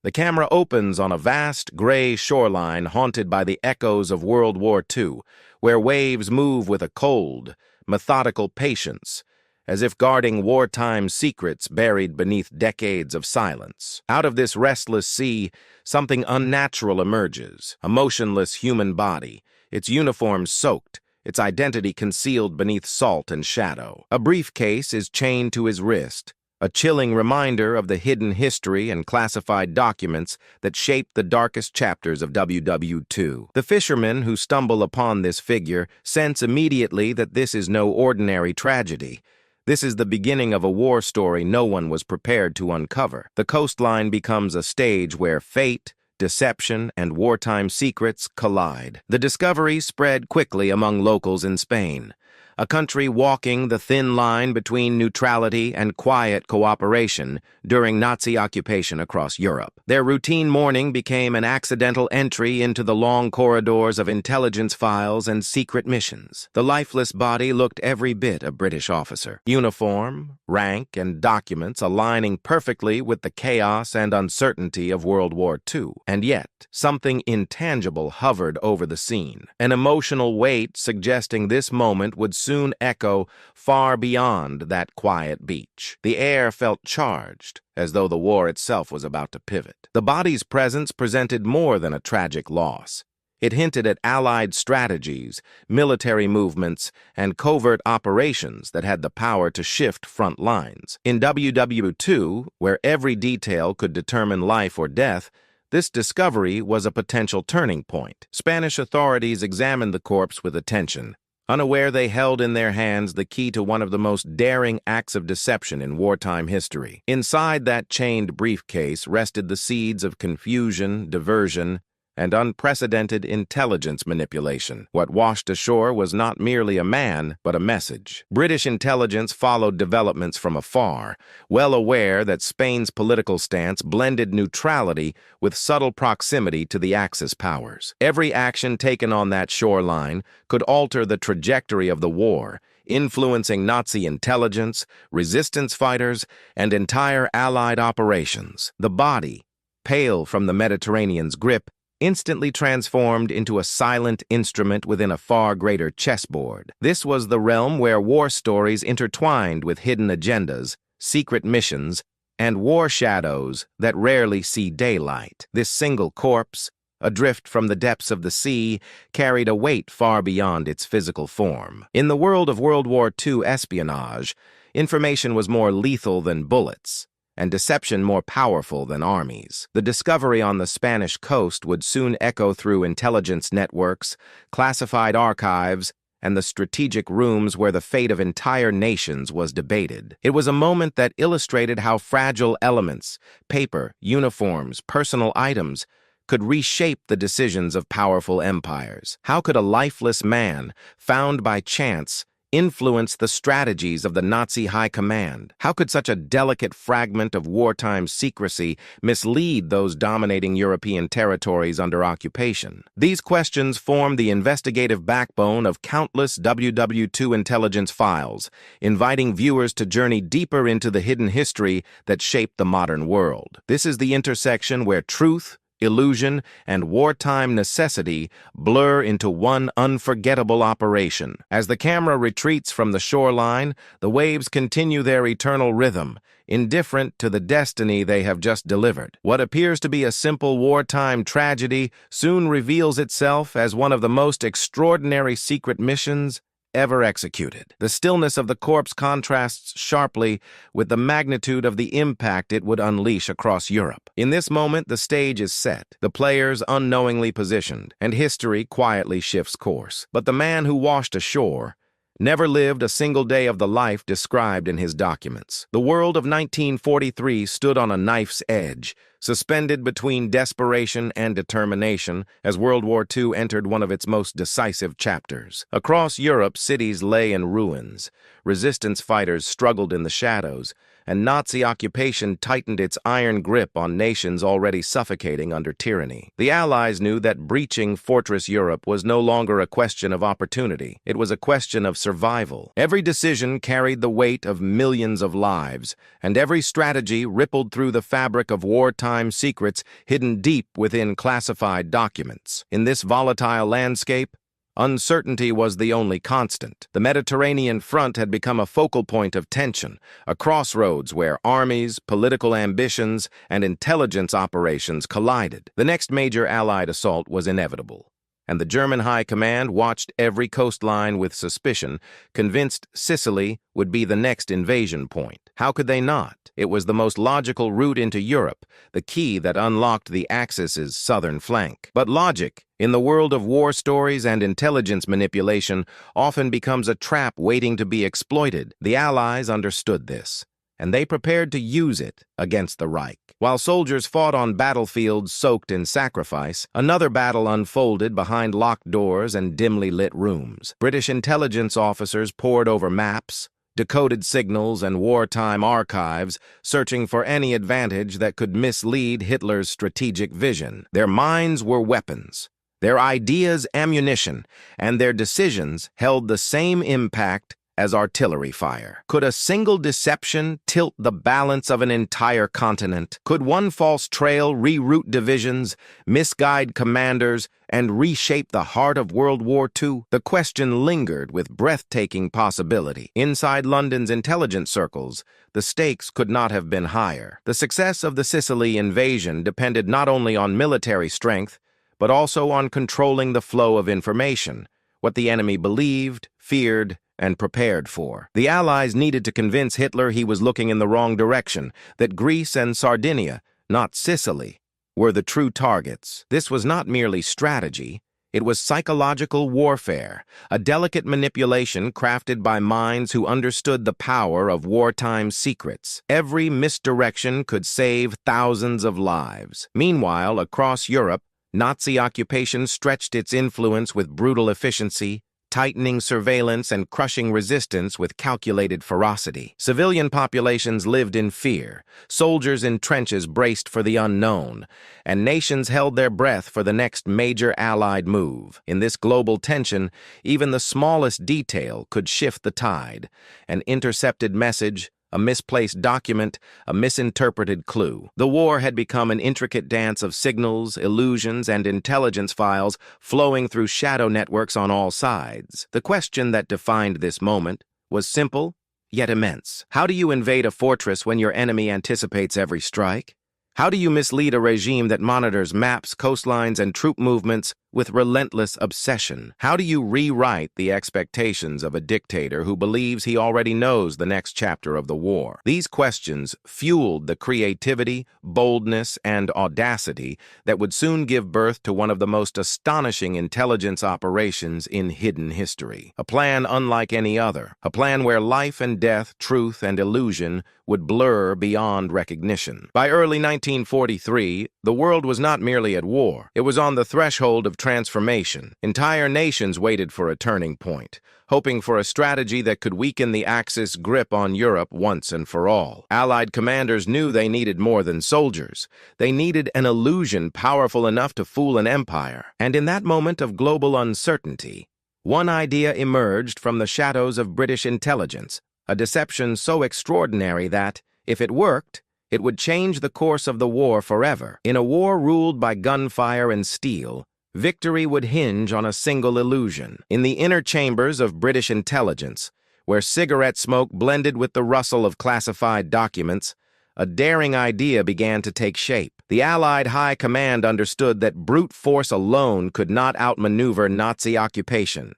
The camera opens on a vast, gray shoreline haunted by the echoes of World War II, where waves move with a cold, methodical patience, as if guarding wartime secrets buried beneath decades of silence. Out of this restless sea, something unnatural emerges, a motionless human body, its uniform soaked, its identity concealed beneath salt and shadow. A briefcase is chained to his wrist, a chilling reminder of the hidden history and classified documents that shaped the darkest chapters of WW2. The fishermen who stumble upon this figure sense immediately that this is no ordinary tragedy. This is the beginning of a war story no one was prepared to uncover. The coastline becomes a stage where fate, deception, and wartime secrets collide. The discovery spread quickly among locals in Spain, a country walking the thin line between neutrality and quiet cooperation during Nazi occupation across Europe. Their routine mourning became an accidental entry into the long corridors of intelligence files and secret missions. The lifeless body looked every bit a British officer, uniform, rank, and documents aligning perfectly with the chaos and uncertainty of World War II. And yet, something intangible hovered over the scene, an emotional weight suggesting this moment would soon echo far beyond that quiet beach. The air felt charged, as though the war itself was about to pivot. The body's presence presented more than a tragic loss. It hinted at Allied strategies, military movements, and covert operations that had the power to shift front lines. In WW2, where every detail could determine life or death, this discovery was a potential turning point. Spanish authorities examined the corpse with attention, unaware they held in their hands the key to one of the most daring acts of deception in wartime history. Inside that chained briefcase rested the seeds of confusion, diversion, and unprecedented intelligence manipulation. What washed ashore was not merely a man, but a message. British intelligence followed developments from afar, well aware that Spain's political stance blended neutrality with subtle proximity to the Axis powers. Every action taken on that shoreline could alter the trajectory of the war, influencing Nazi intelligence, resistance fighters, and entire Allied operations. The body, pale from the Mediterranean's grip, instantly transformed into a silent instrument within a far greater chessboard. This was the realm where war stories intertwined with hidden agendas, secret missions, and war shadows that rarely see daylight. This single corpse, adrift from the depths of the sea, carried a weight far beyond its physical form. In the world of World War II espionage, information was more lethal than bullets, and deception more powerful than armies. The discovery on the Spanish coast would soon echo through intelligence networks, classified archives, and the strategic rooms where the fate of entire nations was debated. It was a moment that illustrated how fragile elements, paper, uniforms, personal items, could reshape the decisions of powerful empires. How could a lifeless man, found by chance, influence the strategies of the Nazi high command? How could such a delicate fragment of wartime secrecy mislead those dominating European territories under occupation? These questions form the investigative backbone of countless WW2 intelligence files, inviting viewers to journey deeper into the hidden history that shaped the modern world. This is the intersection where truth, illusion, and wartime necessity blur into one unforgettable operation. As the camera retreats from the shoreline, the waves continue their eternal rhythm, indifferent to the destiny they have just delivered. What appears to be a simple wartime tragedy soon reveals itself as one of the most extraordinary secret missions ever executed. The stillness of the corpse contrasts sharply with the magnitude of the impact it would unleash across Europe. In this moment, the stage is set, the players unknowingly positioned, and history quietly shifts course. But the man who washed ashore never lived a single day of the life described in his documents. The world of 1943 stood on a knife's edge, suspended between desperation and determination as World War II entered one of its most decisive chapters. Across Europe, cities lay in ruins. Resistance fighters struggled in the shadows, and Nazi occupation tightened its iron grip on nations already suffocating under tyranny. The Allies knew that breaching Fortress Europe was no longer a question of opportunity. It was a question of survival. Every decision carried the weight of millions of lives, and every strategy rippled through the fabric of wartime secrets hidden deep within classified documents. In this volatile landscape, uncertainty was the only constant. The Mediterranean front had become a focal point of tension, a crossroads where armies, political ambitions, and intelligence operations collided. The next major Allied assault was inevitable, and the German High Command watched every coastline with suspicion, convinced Sicily would be the next invasion point. How could they not? It was the most logical route into Europe, the key that unlocked the Axis's southern flank. But logic, in the world of war stories and intelligence manipulation, often becomes a trap waiting to be exploited. The Allies understood this, and they prepared to use it against the Reich. While soldiers fought on battlefields soaked in sacrifice, another battle unfolded behind locked doors and dimly lit rooms. British intelligence officers pored over maps, decoded signals, and wartime archives, searching for any advantage that could mislead Hitler's strategic vision. Their minds were weapons, their ideas ammunition, and their decisions held the same impact as artillery fire. Could a single deception tilt the balance of an entire continent? Could one false trail reroute divisions, misguide commanders, and reshape the heart of World War II? The question lingered with breathtaking possibility. Inside London's intelligence circles, the stakes could not have been higher. The success of the Sicily invasion depended not only on military strength, but also on controlling the flow of information, what the enemy believed, feared, and prepared for. The Allies needed to convince Hitler he was looking in the wrong direction, that Greece and Sardinia, not Sicily, were the true targets. This was not merely strategy, it was psychological warfare, a delicate manipulation crafted by minds who understood the power of wartime secrets. Every misdirection could save thousands of lives. Meanwhile, across Europe, Nazi occupation stretched its influence with brutal efficiency, tightening surveillance and crushing resistance with calculated ferocity. Civilian populations lived in fear, soldiers in trenches braced for the unknown, and nations held their breath for the next major Allied move. In this global tension, even the smallest detail could shift the tide. An intercepted message, a misplaced document, a misinterpreted clue. The war had become an intricate dance of signals, illusions, and intelligence files flowing through shadow networks on all sides. The question that defined this moment was simple, yet immense. How do you invade a fortress when your enemy anticipates every strike? How do you mislead a regime that monitors maps, coastlines, and troop movements with relentless obsession? How do you rewrite the expectations of a dictator who believes he already knows the next chapter of the war? These questions fueled the creativity, boldness, and audacity that would soon give birth to one of the most astonishing intelligence operations in hidden history. A plan unlike any other, a plan where life and death, truth and illusion would blur beyond recognition. By early 1943, the world was not merely at war. It was on the threshold of transformation. Entire nations waited for a turning point, hoping for a strategy that could weaken the Axis grip on Europe once and for all. Allied commanders knew they needed more than soldiers. They needed an illusion powerful enough to fool an empire. And in that moment of global uncertainty, one idea emerged from the shadows of British intelligence, a deception so extraordinary that, if it worked, it would change the course of the war forever. In a war ruled by gunfire and steel, victory would hinge on a single illusion. In the inner chambers of British intelligence, where cigarette smoke blended with the rustle of classified documents, a daring idea began to take shape. The Allied High Command understood that brute force alone could not outmaneuver Nazi occupation.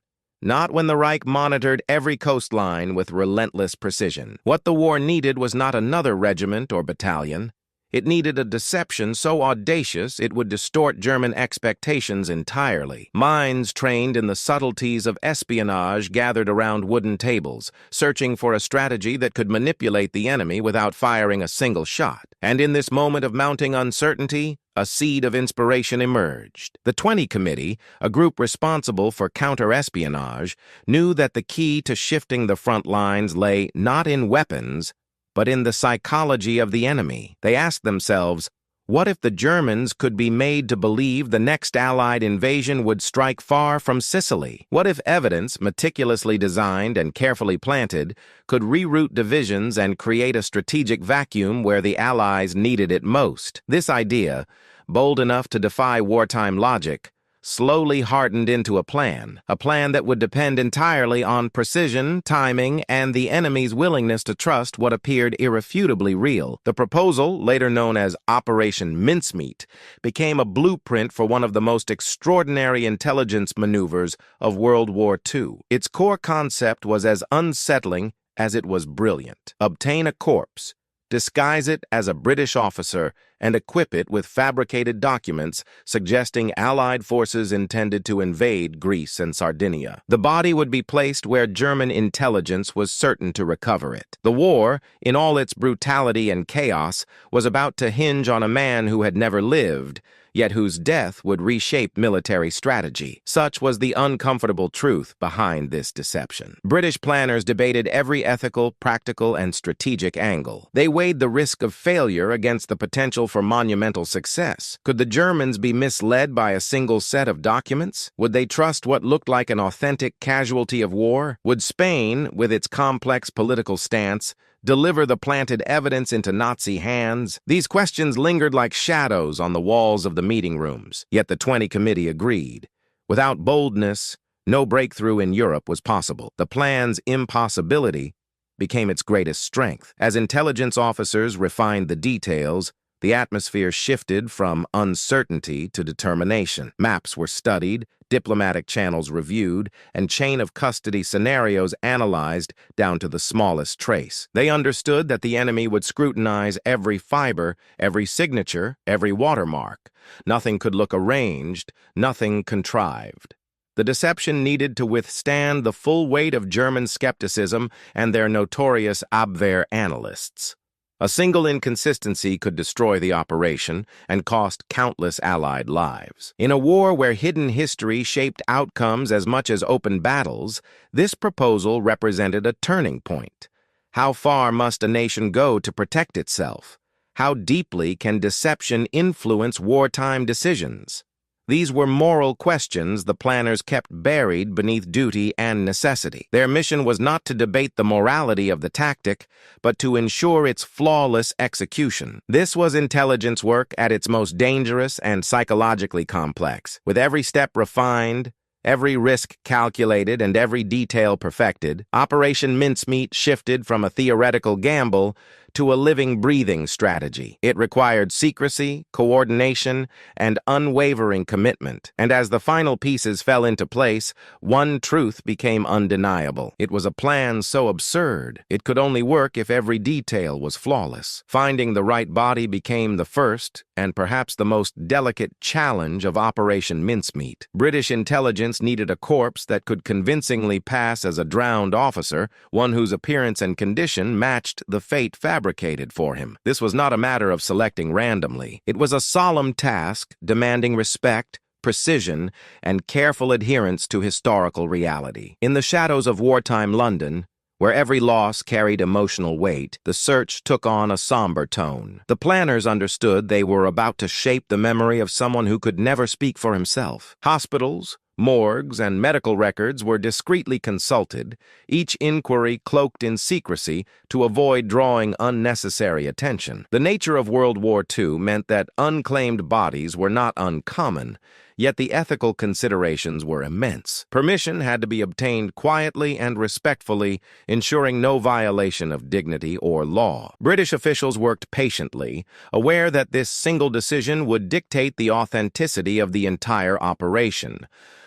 Not when the Reich monitored every coastline with relentless precision. What the war needed was not another regiment or battalion. It needed a deception so audacious it would distort German expectations entirely. Minds trained in the subtleties of espionage gathered around wooden tables, searching for a strategy that could manipulate the enemy without firing a single shot. And in this moment of mounting uncertainty, a seed of inspiration emerged. The 20 Committee, a group responsible for counter-espionage, knew that the key to shifting the front lines lay not in weapons, but in the psychology of the enemy. They asked themselves, what if the Germans could be made to believe the next Allied invasion would strike far from Sicily? What if evidence, meticulously designed and carefully planted, could reroute divisions and create a strategic vacuum where the Allies needed it most? This idea, bold enough to defy wartime logic, slowly hardened into a plan that would depend entirely on precision, timing, and the enemy's willingness to trust what appeared irrefutably real. The proposal, later known as Operation Mincemeat, became a blueprint for one of the most extraordinary intelligence maneuvers of World War II. Its core concept was as unsettling as it was brilliant. Obtain a corpse, disguise it as a British officer, and equip it with fabricated documents suggesting Allied forces intended to invade Greece and Sardinia. The body would be placed where German intelligence was certain to recover it. The war, in all its brutality and chaos, was about to hinge on a man who had never lived, yet whose death would reshape military strategy. Such was the uncomfortable truth behind this deception. British planners debated every ethical, practical, and strategic angle. They weighed the risk of failure against the potential for monumental success. Could the Germans be misled by a single set of documents? Would they trust what looked like an authentic casualty of war? Would Spain, with its complex political stance, deliver the planted evidence into Nazi hands? These questions lingered like shadows on the walls of the meeting rooms. Yet the 20 committee agreed. Without boldness, no breakthrough in Europe was possible. The plan's impossibility became its greatest strength. As intelligence officers refined the details, the atmosphere shifted from uncertainty to determination. Maps were studied, diplomatic channels reviewed, and chain of custody scenarios analyzed down to the smallest trace. They understood that the enemy would scrutinize every fiber, every signature, every watermark. Nothing could look arranged, nothing contrived. The deception needed to withstand the full weight of German skepticism and their notorious Abwehr analysts. A single inconsistency could destroy the operation and cost countless Allied lives. In a war where hidden history shaped outcomes as much as open battles, this proposal represented a turning point. How far must a nation go to protect itself? How deeply can deception influence wartime decisions? These were moral questions the planners kept buried beneath duty and necessity. Their mission was not to debate the morality of the tactic, but to ensure its flawless execution. This was intelligence work at its most dangerous and psychologically complex. With every step refined, every risk calculated, and every detail perfected, Operation Mincemeat shifted from a theoretical gamble to a living, breathing strategy. It required secrecy, coordination, and unwavering commitment. And as the final pieces fell into place, one truth became undeniable. It was a plan so absurd, it could only work if every detail was flawless. Finding the right body became the first, and perhaps the most delicate challenge of Operation Mincemeat. British intelligence needed a corpse that could convincingly pass as a drowned officer, one whose appearance and condition matched the fate fabricated for him. This was not a matter of selecting randomly. It was a solemn task demanding respect, precision, and careful adherence to historical reality. In the shadows of wartime London, where every loss carried emotional weight, the search took on a somber tone. The planners understood they were about to shape the memory of someone who could never speak for himself. Hospitals, morgues, and medical records were discreetly consulted, each inquiry cloaked in secrecy to avoid drawing unnecessary attention. The nature of World War II meant that unclaimed bodies were not uncommon, yet the ethical considerations were immense. Permission had to be obtained quietly and respectfully, ensuring no violation of dignity or law. British officials worked patiently, aware that this single decision would dictate the authenticity of the entire operation.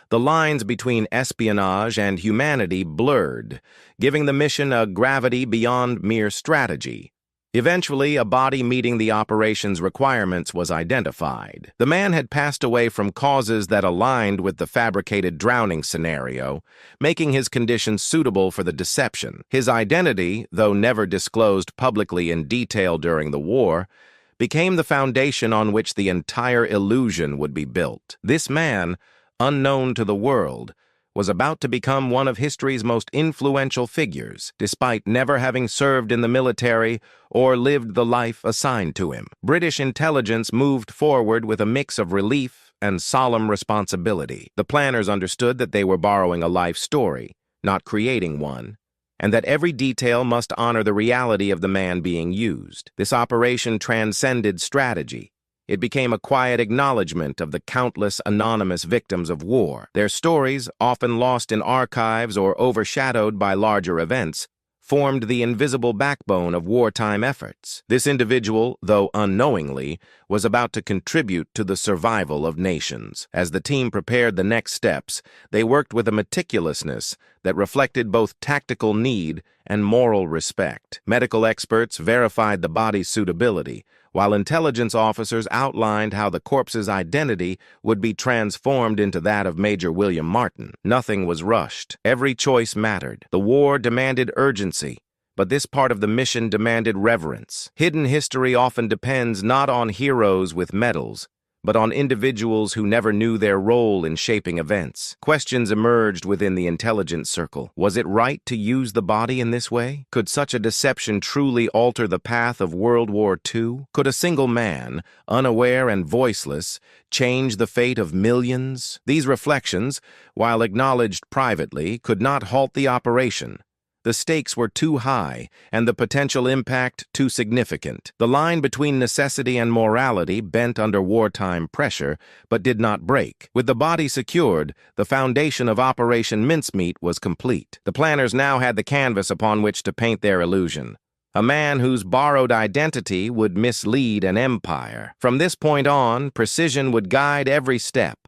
The lines between espionage and humanity blurred, giving the mission a gravity beyond mere strategy. Eventually, a body meeting the operation's requirements was identified. The man had passed away from causes that aligned with the fabricated drowning scenario, making his condition suitable for the deception. His identity, though never disclosed publicly in detail during the war, became the foundation on which the entire illusion would be built. This man, unknown to the world, was about to become one of history's most influential figures, despite never having served in the military or lived the life assigned to him. British intelligence moved forward with a mix of relief and solemn responsibility. The planners understood that they were borrowing a life story, not creating one, and that every detail must honor the reality of the man being used. This operation transcended strategy. It became a quiet acknowledgement of the countless anonymous victims of war. Their stories, often lost in archives or overshadowed by larger events, formed the invisible backbone of wartime efforts. This individual, though unknowingly, was about to contribute to the survival of nations. As the team prepared the next steps, they worked with a meticulousness that reflected both tactical need and moral respect. Medical experts verified the body's suitability, while intelligence officers outlined how the corpse's identity would be transformed into that of Major William Martin. Nothing was rushed. Every choice mattered. The war demanded urgency, but this part of the mission demanded reverence. Hidden history often depends not on heroes with medals, but on individuals who never knew their role in shaping events. Questions emerged within the intelligence circle. Was it right to use the body in this way? Could such a deception truly alter the path of World War II? Could a single man, unaware and voiceless, change the fate of millions? These reflections, while acknowledged privately, could not halt the operation. The stakes were too high, and the potential impact too significant. The line between necessity and morality bent under wartime pressure, but did not break. With the body secured, the foundation of Operation Mincemeat was complete. The planners now had the canvas upon which to paint their illusion. A man whose borrowed identity would mislead an empire. From this point on, precision would guide every step.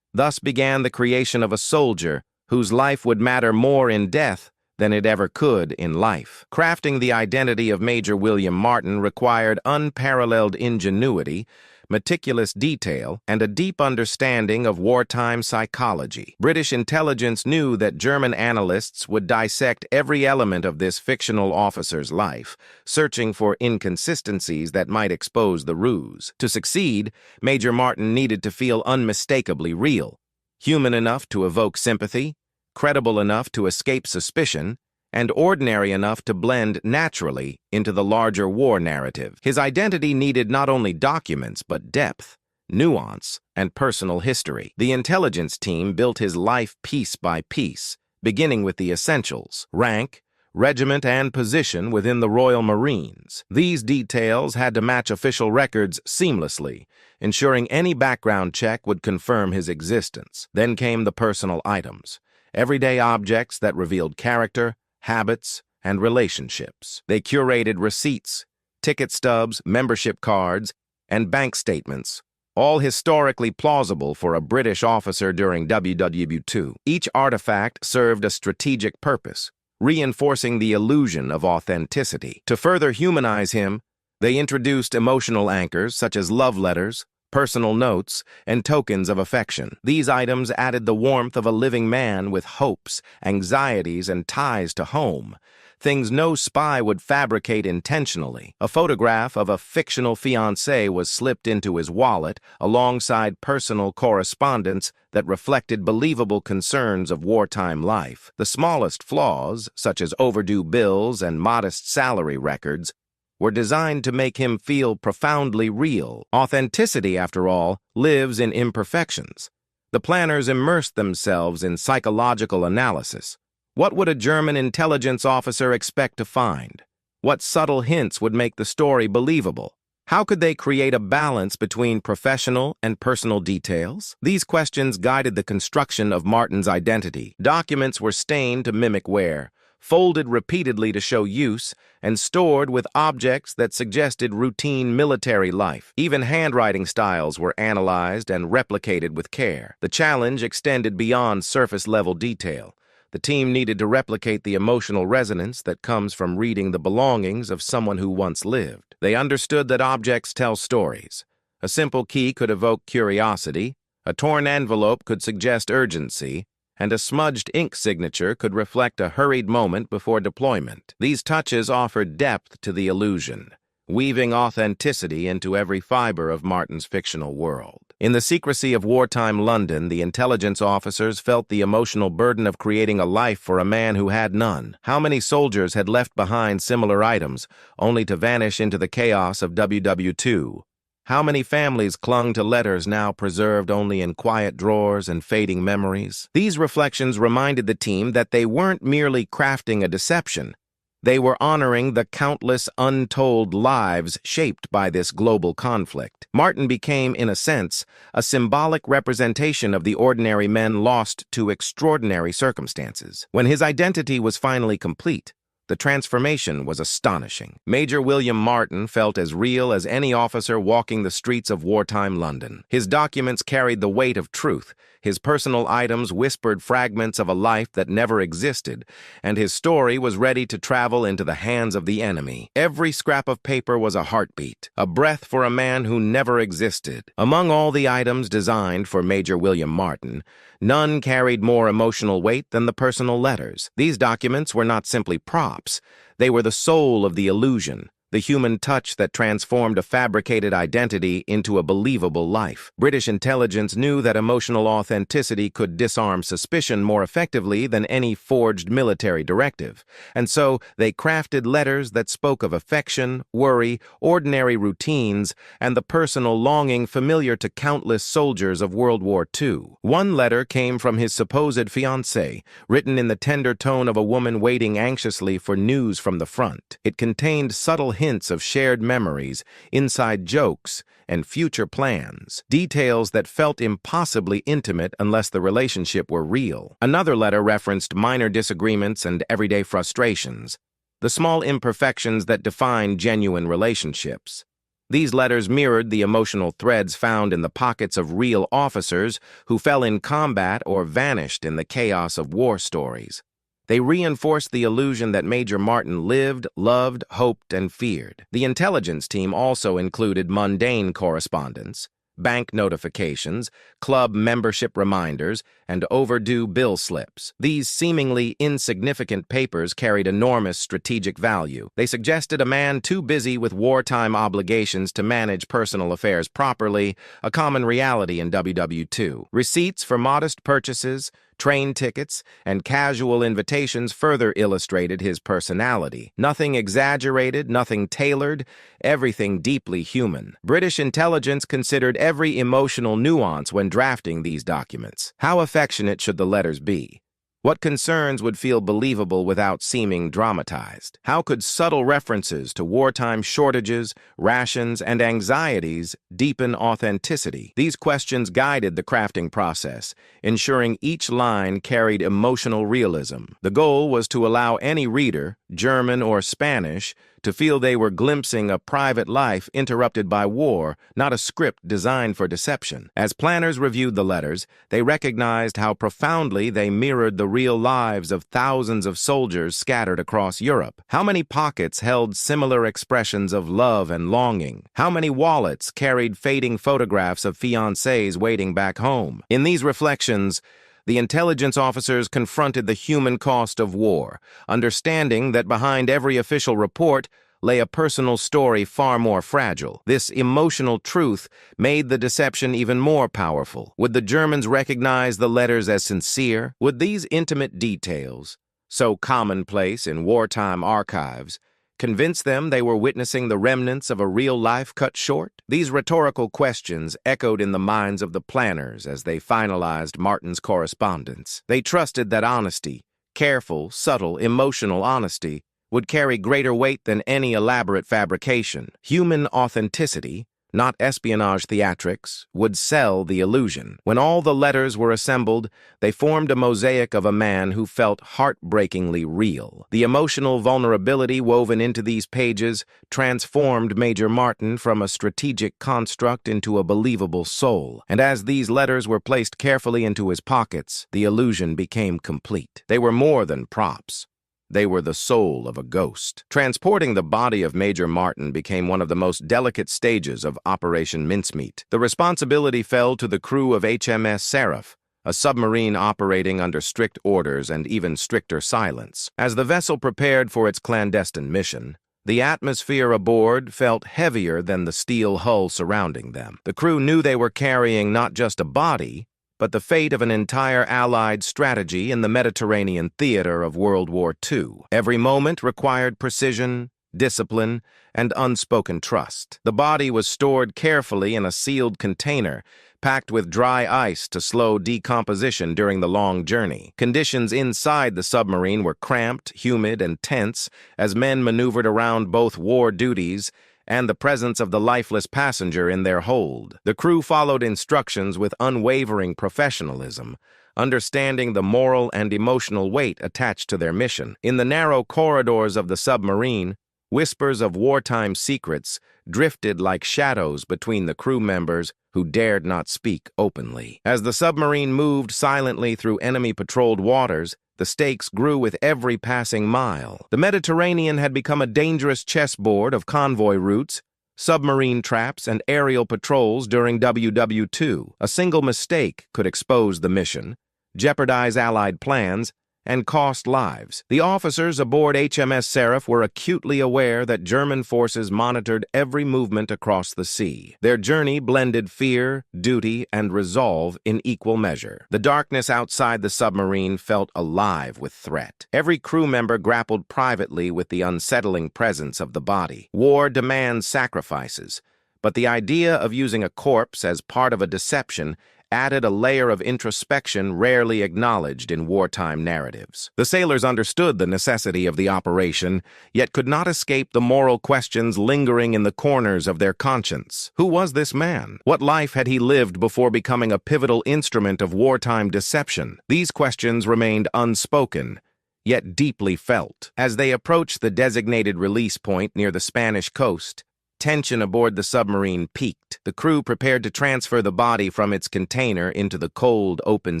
Thus began the creation of a soldier whose life would matter more in death than it ever could in life. Crafting the identity of Major William Martin required unparalleled ingenuity, meticulous detail, and a deep understanding of wartime psychology. British intelligence knew that German analysts would dissect every element of this fictional officer's life, searching for inconsistencies that might expose the ruse. To succeed, Major Martin needed to feel unmistakably real, human enough to evoke sympathy, credible enough to escape suspicion, and ordinary enough to blend naturally into the larger war narrative. His identity needed not only documents, but depth, nuance, and personal history. The intelligence team built his life piece by piece, beginning with the essentials: rank, regiment, and position within the Royal Marines. These details had to match official records seamlessly, ensuring any background check would confirm his existence. Then came the personal items. Everyday objects that revealed character, habits, and relationships. They curated receipts, ticket stubs, membership cards, and bank statements, all historically plausible for a British officer during WW2. Each artifact served a strategic purpose, reinforcing the illusion of authenticity. To further humanize him, they introduced emotional anchors such as love letters, personal notes, and tokens of affection. These items added the warmth of a living man with hopes, anxieties, and ties to home, things no spy would fabricate intentionally. A photograph of a fictional fiancé was slipped into his wallet alongside personal correspondence that reflected believable concerns of wartime life. The smallest flaws, such as overdue bills and modest salary records, were designed to make him feel profoundly real. Authenticity, after all, lives in imperfections. The planners immersed themselves in psychological analysis. What would a German intelligence officer expect to find? What subtle hints would make the story believable? How could they create a balance between professional and personal details? These questions guided the construction of Martin's identity. Documents were stained to mimic wear, folded repeatedly to show use, and stored with objects that suggested routine military life. Even handwriting styles were analyzed and replicated with care. The challenge extended beyond surface-level detail. The team needed to replicate the emotional resonance that comes from reading the belongings of someone who once lived. They understood that objects tell stories. A simple key could evoke curiosity, a torn envelope could suggest urgency, and a smudged ink signature could reflect a hurried moment before deployment. These touches offered depth to the illusion. weaving authenticity into every fiber of Martin's fictional world. In the secrecy of wartime London, the intelligence officers felt the emotional burden of creating a life for a man who had none. How many soldiers had left behind similar items, only to vanish into the chaos of WW2? How many families clung to letters now preserved only in quiet drawers and fading memories? These reflections reminded the team that they weren't merely crafting a deception. They were honoring the countless untold lives shaped by this global conflict. Martin became, in a sense, a symbolic representation of the ordinary men lost to extraordinary circumstances. When his identity was finally complete, the transformation was astonishing. Major William Martin felt as real as any officer walking the streets of wartime London. His documents carried the weight of truth. His personal items whispered fragments of a life that never existed, and his story was ready to travel into the hands of the enemy. Every scrap of paper was a heartbeat, a breath for a man who never existed. Among all the items designed for Major William Martin, none carried more emotional weight than the personal letters. These documents were not simply props. They were the soul of the illusion, the human touch that transformed a fabricated identity into a believable life. British intelligence knew that emotional authenticity could disarm suspicion more effectively than any forged military directive, and so they crafted letters that spoke of affection, worry, ordinary routines, and the personal longing familiar to countless soldiers of World War II. One letter came from his supposed fiancée, written in the tender tone of a woman waiting anxiously for news from the front. It contained subtle hints of shared memories, inside jokes, and future plans, details that felt impossibly intimate unless the relationship were real. Another letter referenced minor disagreements and everyday frustrations, the small imperfections that define genuine relationships. These letters mirrored the emotional threads found in the pockets of real officers who fell in combat or vanished in the chaos of war stories. They reinforced the illusion that Major Martin lived, loved, hoped, and feared. The intelligence team also included mundane correspondence, bank notifications, club membership reminders, and overdue bill slips. These seemingly insignificant papers carried enormous strategic value. They suggested a man too busy with wartime obligations to manage personal affairs properly, a common reality in WW2. Receipts for modest purchases, train tickets, and casual invitations further illustrated his personality. Nothing exaggerated, nothing tailored, everything deeply human. British intelligence considered every emotional nuance when drafting these documents. How affectionate should the letters be? What concerns would feel believable without seeming dramatized? How could subtle references to wartime shortages, rations, and anxieties deepen authenticity? These questions guided the crafting process, ensuring each line carried emotional realism. The goal was to allow any reader, German or Spanish, to feel they were glimpsing a private life interrupted by war, not a script designed for deception. As planners reviewed the letters, they recognized how profoundly they mirrored the real lives of thousands of soldiers scattered across Europe. How many pockets held similar expressions of love and longing? How many wallets carried fading photographs of fiancés waiting back home? In these reflections, the intelligence officers confronted the human cost of war, understanding that behind every official report lay a personal story far more fragile. This emotional truth made the deception even more powerful. Would the Germans recognize the letters as sincere? Would these intimate details, so commonplace in wartime archives, convince them they were witnessing the remnants of a real life cut short? These rhetorical questions echoed in the minds of the planners as they finalized Martin's correspondence. They trusted that honesty, careful, subtle, emotional honesty, would carry greater weight than any elaborate fabrication. Human authenticity, not espionage theatrics, would sell the illusion. When all the letters were assembled, they formed a mosaic of a man who felt heartbreakingly real. The emotional vulnerability woven into these pages transformed Major Martin from a strategic construct into a believable soul. And as these letters were placed carefully into his pockets, the illusion became complete. They were more than props. They were the soul of a ghost. Transporting the body of Major Martin became one of the most delicate stages of Operation Mincemeat. The responsibility fell to the crew of HMS Seraph, a submarine operating under strict orders and even stricter silence. As the vessel prepared for its clandestine mission, The atmosphere aboard felt heavier than the steel hull surrounding them. The crew knew they were carrying not just a body, but the fate of an entire Allied strategy in the Mediterranean theater of World War II. Every moment required precision, discipline, and unspoken trust. The body was stored carefully in a sealed container, packed with dry ice to slow decomposition during the long journey. Conditions inside the submarine were cramped, humid, and tense as men maneuvered around both war duties and the presence of the lifeless passenger in their hold. The crew followed instructions with unwavering professionalism, understanding the moral and emotional weight attached to their mission. In the narrow corridors of the submarine, whispers of wartime secrets drifted like shadows between the crew members who dared not speak openly. As the submarine moved silently through enemy-patrolled waters, the stakes grew with every passing mile. The Mediterranean had become a dangerous chessboard of convoy routes, submarine traps, and aerial patrols during WW2. A single mistake could expose the mission, jeopardize Allied plans, and cost lives. The officers aboard HMS Seraph were acutely aware that German forces monitored every movement across the sea. Their journey blended fear, duty, and resolve in equal measure. The darkness outside the submarine felt alive with threat. Every crew member grappled privately with the unsettling presence of the body. War demands sacrifices, but the idea of using a corpse as part of a deception added a layer of introspection rarely acknowledged in wartime narratives. The sailors understood the necessity of the operation, yet could not escape the moral questions lingering in the corners of their conscience. Who was this man? What life had he lived before becoming a pivotal instrument of wartime deception? These questions remained unspoken, yet deeply felt. As they approached the designated release point near the Spanish coast, tension aboard the submarine peaked. The crew prepared to transfer the body from its container into the cold, open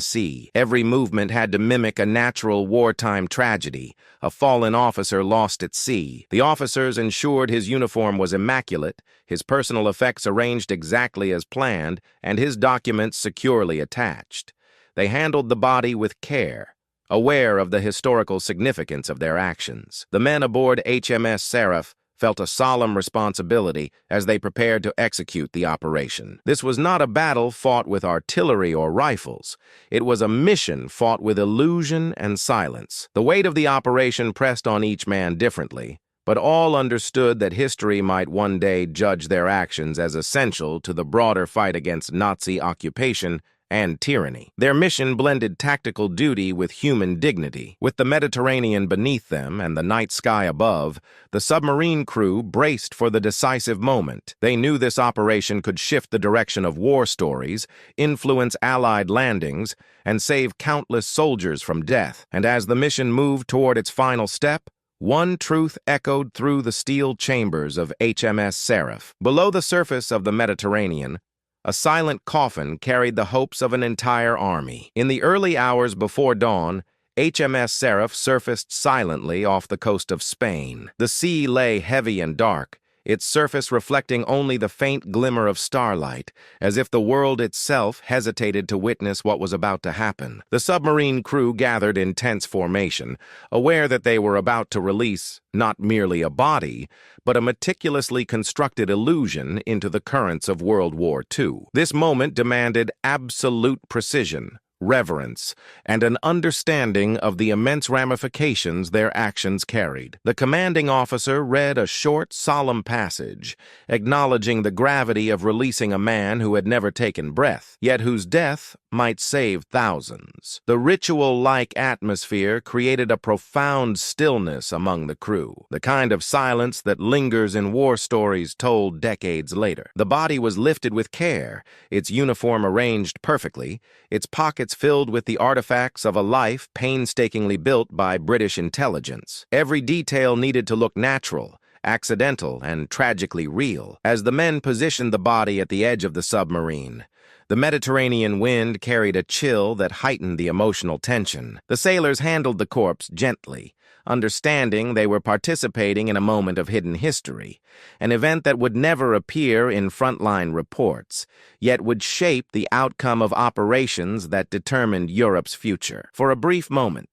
sea. Every movement had to mimic a natural wartime tragedy. A fallen officer lost at sea. The officers ensured his uniform was immaculate, his personal effects arranged exactly as planned, and his documents securely attached. They handled the body with care, aware of the historical significance of their actions. The men aboard HMS Seraph felt a solemn responsibility as they prepared to execute the operation. This was not a battle fought with artillery or rifles. It was a mission fought with illusion and silence. The weight of the operation pressed on each man differently, but all understood that history might one day judge their actions as essential to the broader fight against Nazi occupation and tyranny. Their mission blended tactical duty with human dignity. With the Mediterranean beneath them and the night sky above, the submarine crew braced for the decisive moment. They knew this operation could shift the direction of war stories, influence Allied landings, and save countless soldiers from death. And as the mission moved toward its final step, one truth echoed through the steel chambers of HMS Seraph. Below the surface of the Mediterranean, a silent coffin carried the hopes of an entire army. In the early hours before dawn, HMS Seraph surfaced silently off the coast of Spain. The sea lay heavy and dark, its surface reflecting only the faint glimmer of starlight, as if the world itself hesitated to witness what was about to happen. The submarine crew gathered in tense formation, aware that they were about to release not merely a body, but a meticulously constructed illusion into the currents of World War II. This moment demanded absolute precision, reverence, and an understanding of the immense ramifications their actions carried. The commanding officer read a short, solemn passage, acknowledging the gravity of releasing a man who had never taken breath, yet whose death might save thousands. The ritual-like atmosphere created a profound stillness among the crew, the kind of silence that lingers in war stories told decades later. The body was lifted with care, its uniform arranged perfectly, its pockets filled with the artifacts of a life painstakingly built by British intelligence. Every detail needed to look natural, accidental, and tragically real. As the men positioned the body at the edge of the submarine, the Mediterranean wind carried a chill that heightened the emotional tension. The sailors handled the corpse gently, understanding they were participating in a moment of hidden history, an event that would never appear in frontline reports, yet would shape the outcome of operations that determined Europe's future. For a brief moment,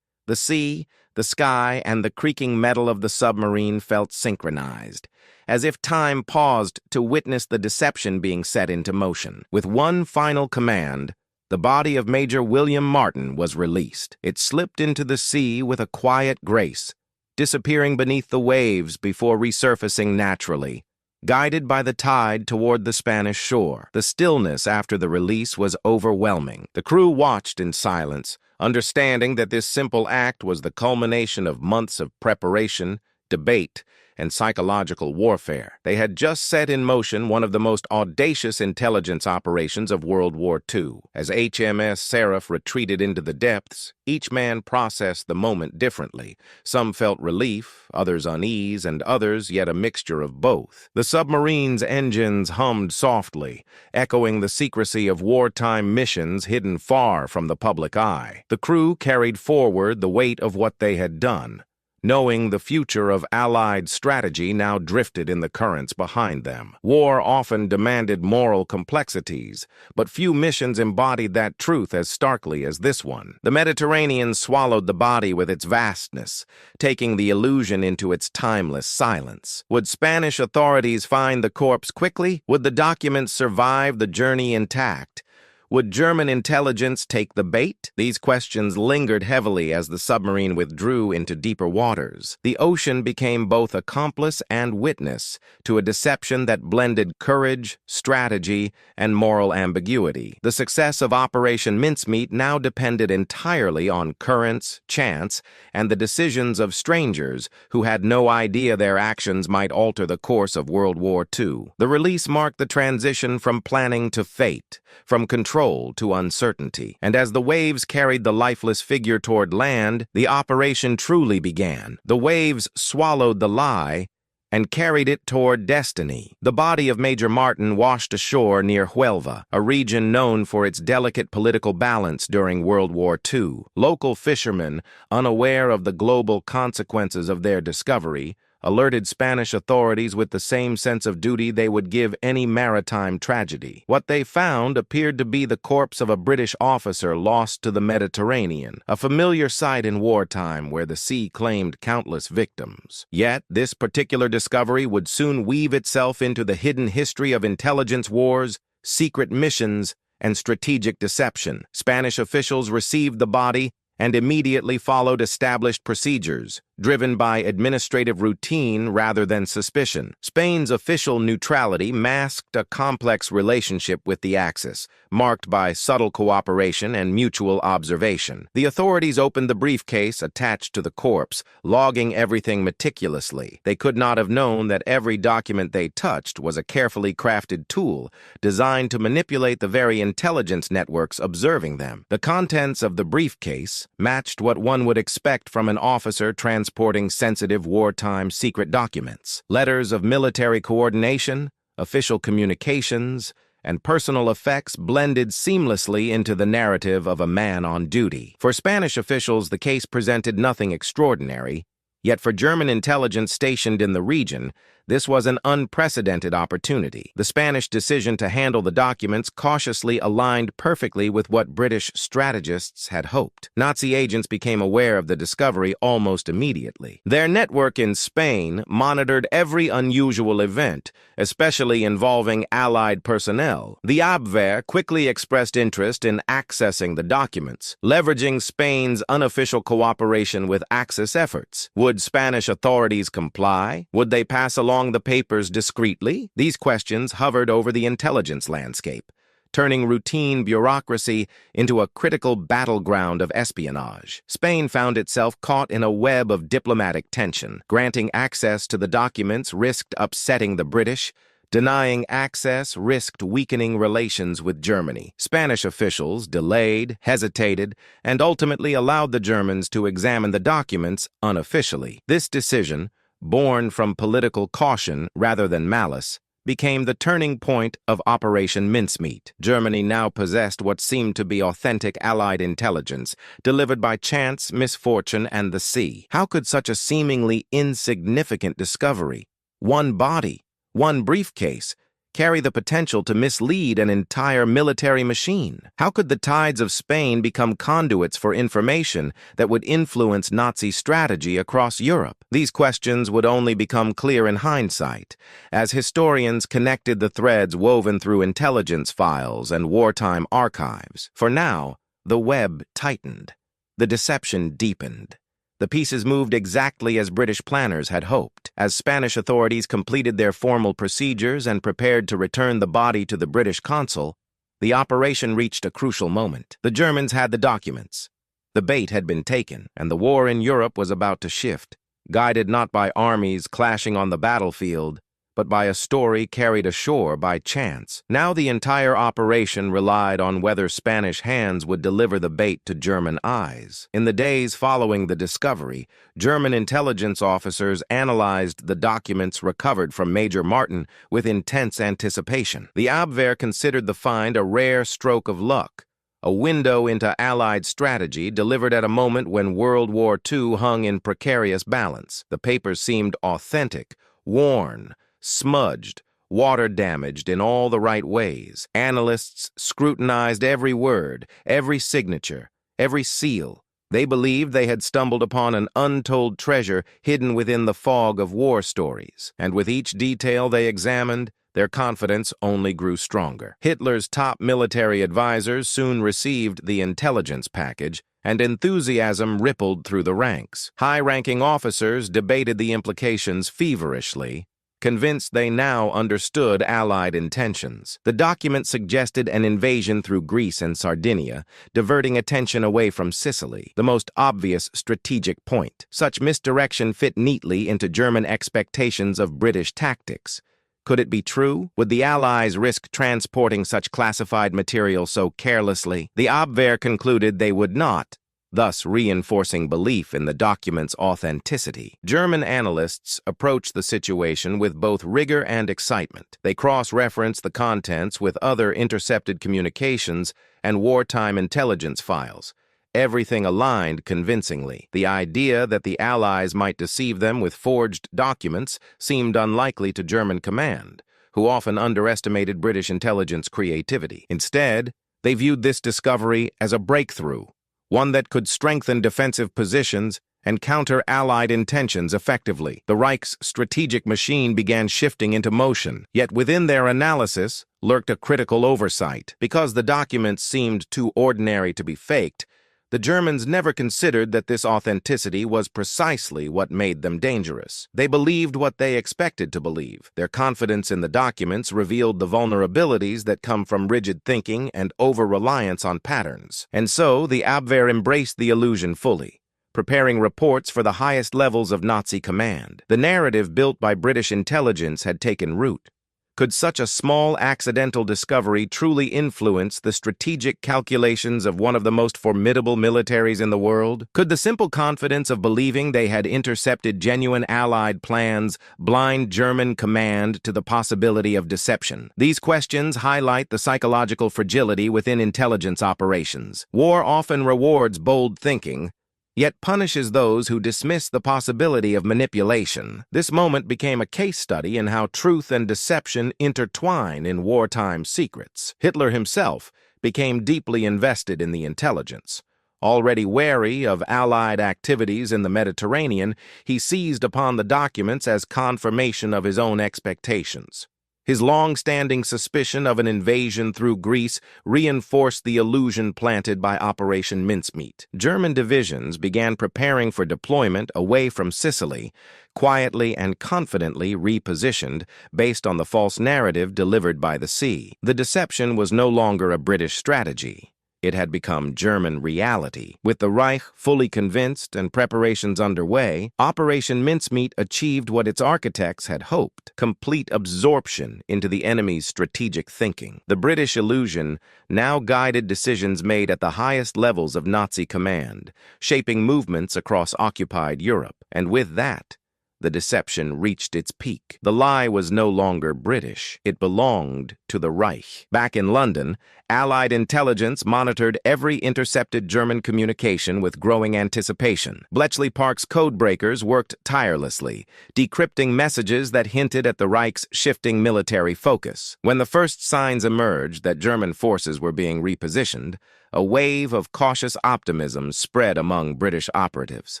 The sea, the sky, and the creaking metal of the submarine felt synchronized, as if time paused to witness the deception being set into motion. With one final command, the body of Major William Martin was released. It slipped into the sea with a quiet grace, disappearing beneath the waves before resurfacing naturally, guided by the tide toward the Spanish shore. The stillness after the release was overwhelming. The crew watched in silence, understanding that this simple act was the culmination of months of preparation, debate, and psychological warfare. They had just set in motion one of the most audacious intelligence operations of World War II. As HMS Seraph retreated into the depths, each man processed the moment differently. Some felt relief, others unease, and others yet a mixture of both. The submarine's engines hummed softly, echoing the secrecy of wartime missions hidden far from the public eye. The crew carried forward the weight of what they had done, knowing the future of Allied strategy now drifted in the currents behind them. War often demanded moral complexities, but few missions embodied that truth as starkly as this one. The Mediterranean swallowed the body with its vastness, taking the illusion into its timeless silence. Would Spanish authorities find the corpse quickly? Would the documents survive the journey intact? Would German intelligence take the bait? These questions lingered heavily as the submarine withdrew into deeper waters. The ocean became both accomplice and witness to a deception that blended courage, strategy, and moral ambiguity. The success of Operation Mincemeat now depended entirely on currents, chance, and the decisions of strangers who had no idea their actions might alter the course of World War II. The release marked the transition from planning to fate, from control to uncertainty. And as the waves carried the lifeless figure toward land, the operation truly began. The waves swallowed the lie and carried it toward destiny. The body of Major Martin washed ashore near Huelva, a region known for its delicate political balance during World War II. Local fishermen, unaware of the global consequences of their discovery, alerted Spanish authorities with the same sense of duty they would give any maritime tragedy. What they found appeared to be the corpse of a British officer lost to the Mediterranean, a familiar sight in wartime where the sea claimed countless victims. Yet, this particular discovery would soon weave itself into the hidden history of intelligence wars, secret missions, and strategic deception. Spanish officials received the body and immediately followed established procedures, driven by administrative routine rather than suspicion. Spain's official neutrality masked a complex relationship with the Axis, marked by subtle cooperation and mutual observation. The authorities opened the briefcase attached to the corpse, logging everything meticulously. They could not have known that every document they touched was a carefully crafted tool designed to manipulate the very intelligence networks observing them. The contents of the briefcase matched what one would expect from an officer transporting sensitive wartime secret documents. Letters of military coordination, official communications, and personal effects blended seamlessly into the narrative of a man on duty. For Spanish officials, the case presented nothing extraordinary, yet for German intelligence stationed in the region, this was an unprecedented opportunity. The Spanish decision to handle the documents cautiously aligned perfectly with what British strategists had hoped. Nazi agents became aware of the discovery almost immediately. Their network in Spain monitored every unusual event, especially involving Allied personnel. The Abwehr quickly expressed interest in accessing the documents, leveraging Spain's unofficial cooperation with Axis efforts. Would Spanish authorities comply? Would they pass along the papers discreetly? These questions hovered over the intelligence landscape, turning routine bureaucracy into a critical battleground of espionage. Spain found itself caught in a web of diplomatic tension. Granting access to the documents risked upsetting the British. Denying access risked weakening relations with Germany. Spanish officials delayed, hesitated, and ultimately allowed the Germans to examine the documents unofficially. This decision, born from political caution rather than malice, became the turning point of Operation Mincemeat. Germany now possessed what seemed to be authentic Allied intelligence, delivered by chance, misfortune, and the sea. How could such a seemingly insignificant discovery, one body, one briefcase, carry the potential to mislead an entire military machine? How could the tides of Spain become conduits for information that would influence Nazi strategy across Europe? These questions would only become clear in hindsight, as historians connected the threads woven through intelligence files and wartime archives. For now, the web tightened. The deception deepened. The pieces moved exactly as British planners had hoped. As Spanish authorities completed their formal procedures and prepared to return the body to the British consul, the operation reached a crucial moment. The Germans had the documents. The bait had been taken, and the war in Europe was about to shift, guided not by armies clashing on the battlefield, but by a story carried ashore by chance. Now the entire operation relied on whether Spanish hands would deliver the bait to German eyes. In the days following the discovery, German intelligence officers analyzed the documents recovered from Major Martin with intense anticipation. The Abwehr considered the find a rare stroke of luck, a window into Allied strategy delivered at a moment when World War II hung in precarious balance. The papers seemed authentic, worn, smudged, water-damaged in all the right ways. Analysts scrutinized every word, every signature, every seal. They believed they had stumbled upon an untold treasure hidden within the fog of war stories. And with each detail they examined, their confidence only grew stronger. Hitler's top military advisors soon received the intelligence package, and enthusiasm rippled through the ranks. High-ranking officers debated the implications feverishly, convinced they now understood Allied intentions. The document suggested an invasion through Greece and Sardinia, diverting attention away from Sicily, the most obvious strategic point. Such misdirection fit neatly into German expectations of British tactics. Could it be true? Would the Allies risk transporting such classified material so carelessly? The Abwehr concluded they would not, thus reinforcing belief in the document's authenticity. German analysts approached the situation with both rigor and excitement. They cross-referenced the contents with other intercepted communications and wartime intelligence files. Everything aligned convincingly. The idea that the Allies might deceive them with forged documents seemed unlikely to German command, who often underestimated British intelligence creativity. Instead, they viewed this discovery as a breakthrough, one that could strengthen defensive positions and counter Allied intentions effectively. The Reich's strategic machine began shifting into motion, yet within their analysis lurked a critical oversight. Because the documents seemed too ordinary to be faked, the Germans never considered that this authenticity was precisely what made them dangerous. They believed what they expected to believe. Their confidence in the documents revealed the vulnerabilities that come from rigid thinking and over-reliance on patterns. And so, the Abwehr embraced the illusion fully, preparing reports for the highest levels of Nazi command. The narrative built by British intelligence had taken root. Could such a small accidental discovery truly influence the strategic calculations of one of the most formidable militaries in the world? Could the simple confidence of believing they had intercepted genuine Allied plans blind German command to the possibility of deception? These questions highlight the psychological fragility within intelligence operations. War often rewards bold thinking, yet punishes those who dismiss the possibility of manipulation. This moment became a case study in how truth and deception intertwine in wartime secrets. Hitler himself became deeply invested in the intelligence. Already wary of Allied activities in the Mediterranean, he seized upon the documents as confirmation of his own expectations. His long-standing suspicion of an invasion through Greece reinforced the illusion planted by Operation Mincemeat. German divisions began preparing for deployment away from Sicily, quietly and confidently repositioned based on the false narrative delivered by the sea. The deception was no longer a British strategy. It had become German reality. With the Reich fully convinced and preparations underway, Operation Mincemeat achieved what its architects had hoped: complete absorption into the enemy's strategic thinking. The British illusion now guided decisions made at the highest levels of Nazi command, shaping movements across occupied Europe. And with that, the deception reached its peak. The lie was no longer British. It belonged to the Reich. Back in London, Allied intelligence monitored every intercepted German communication with growing anticipation. Bletchley Park's codebreakers worked tirelessly, decrypting messages that hinted at the Reich's shifting military focus. When the first signs emerged that German forces were being repositioned, a wave of cautious optimism spread among British operatives.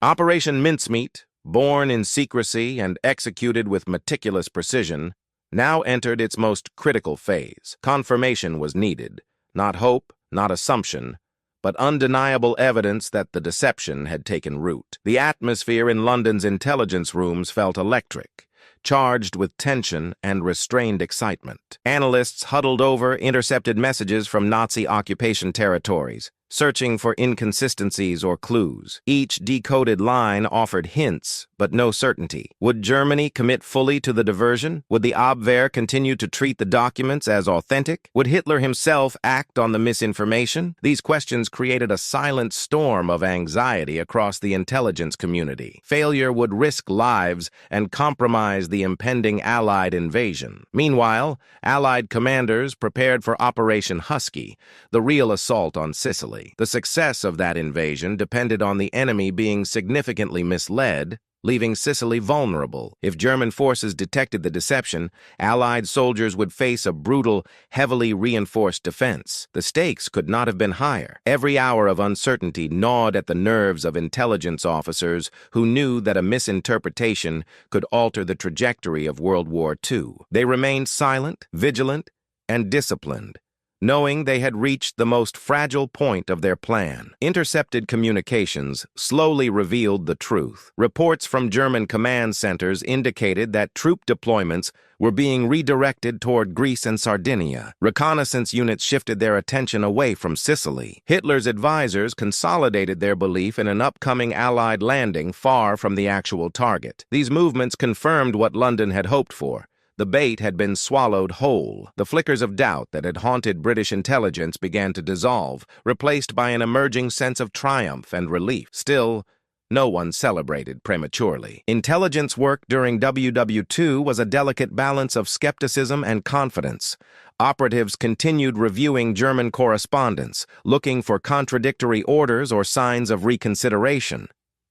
Operation Mincemeat, born in secrecy and executed with meticulous precision, now entered its most critical phase. Confirmation was needed, not hope, not assumption, but undeniable evidence that the deception had taken root. The atmosphere in London's intelligence rooms felt electric, charged with tension and restrained excitement. Analysts huddled over intercepted messages from Nazi occupation territories, searching for inconsistencies or clues. Each decoded line offered hints, but no certainty. Would Germany commit fully to the diversion? Would the Abwehr continue to treat the documents as authentic? Would Hitler himself act on the misinformation? These questions created a silent storm of anxiety across the intelligence community. Failure would risk lives and compromise the impending Allied invasion. Meanwhile, Allied commanders prepared for Operation Husky, the real assault on Sicily. The success of that invasion depended on the enemy being significantly misled, leaving Sicily vulnerable. If German forces detected the deception, Allied soldiers would face a brutal, heavily reinforced defense. The stakes could not have been higher. Every hour of uncertainty gnawed at the nerves of intelligence officers who knew that a misinterpretation could alter the trajectory of World War II. They remained silent, vigilant, and disciplined, knowing they had reached the most fragile point of their plan. Intercepted communications slowly revealed the truth. Reports from German command centers indicated that troop deployments were being redirected toward Greece and Sardinia. Reconnaissance units shifted their attention away from Sicily. Hitler's advisors consolidated their belief in an upcoming Allied landing far from the actual target. These movements confirmed what London had hoped for. The bait had been swallowed whole. The flickers of doubt that had haunted British intelligence began to dissolve, replaced by an emerging sense of triumph and relief. Still, no one celebrated prematurely. Intelligence work during WW2 was a delicate balance of skepticism and confidence. Operatives continued reviewing German correspondence, looking for contradictory orders or signs of reconsideration.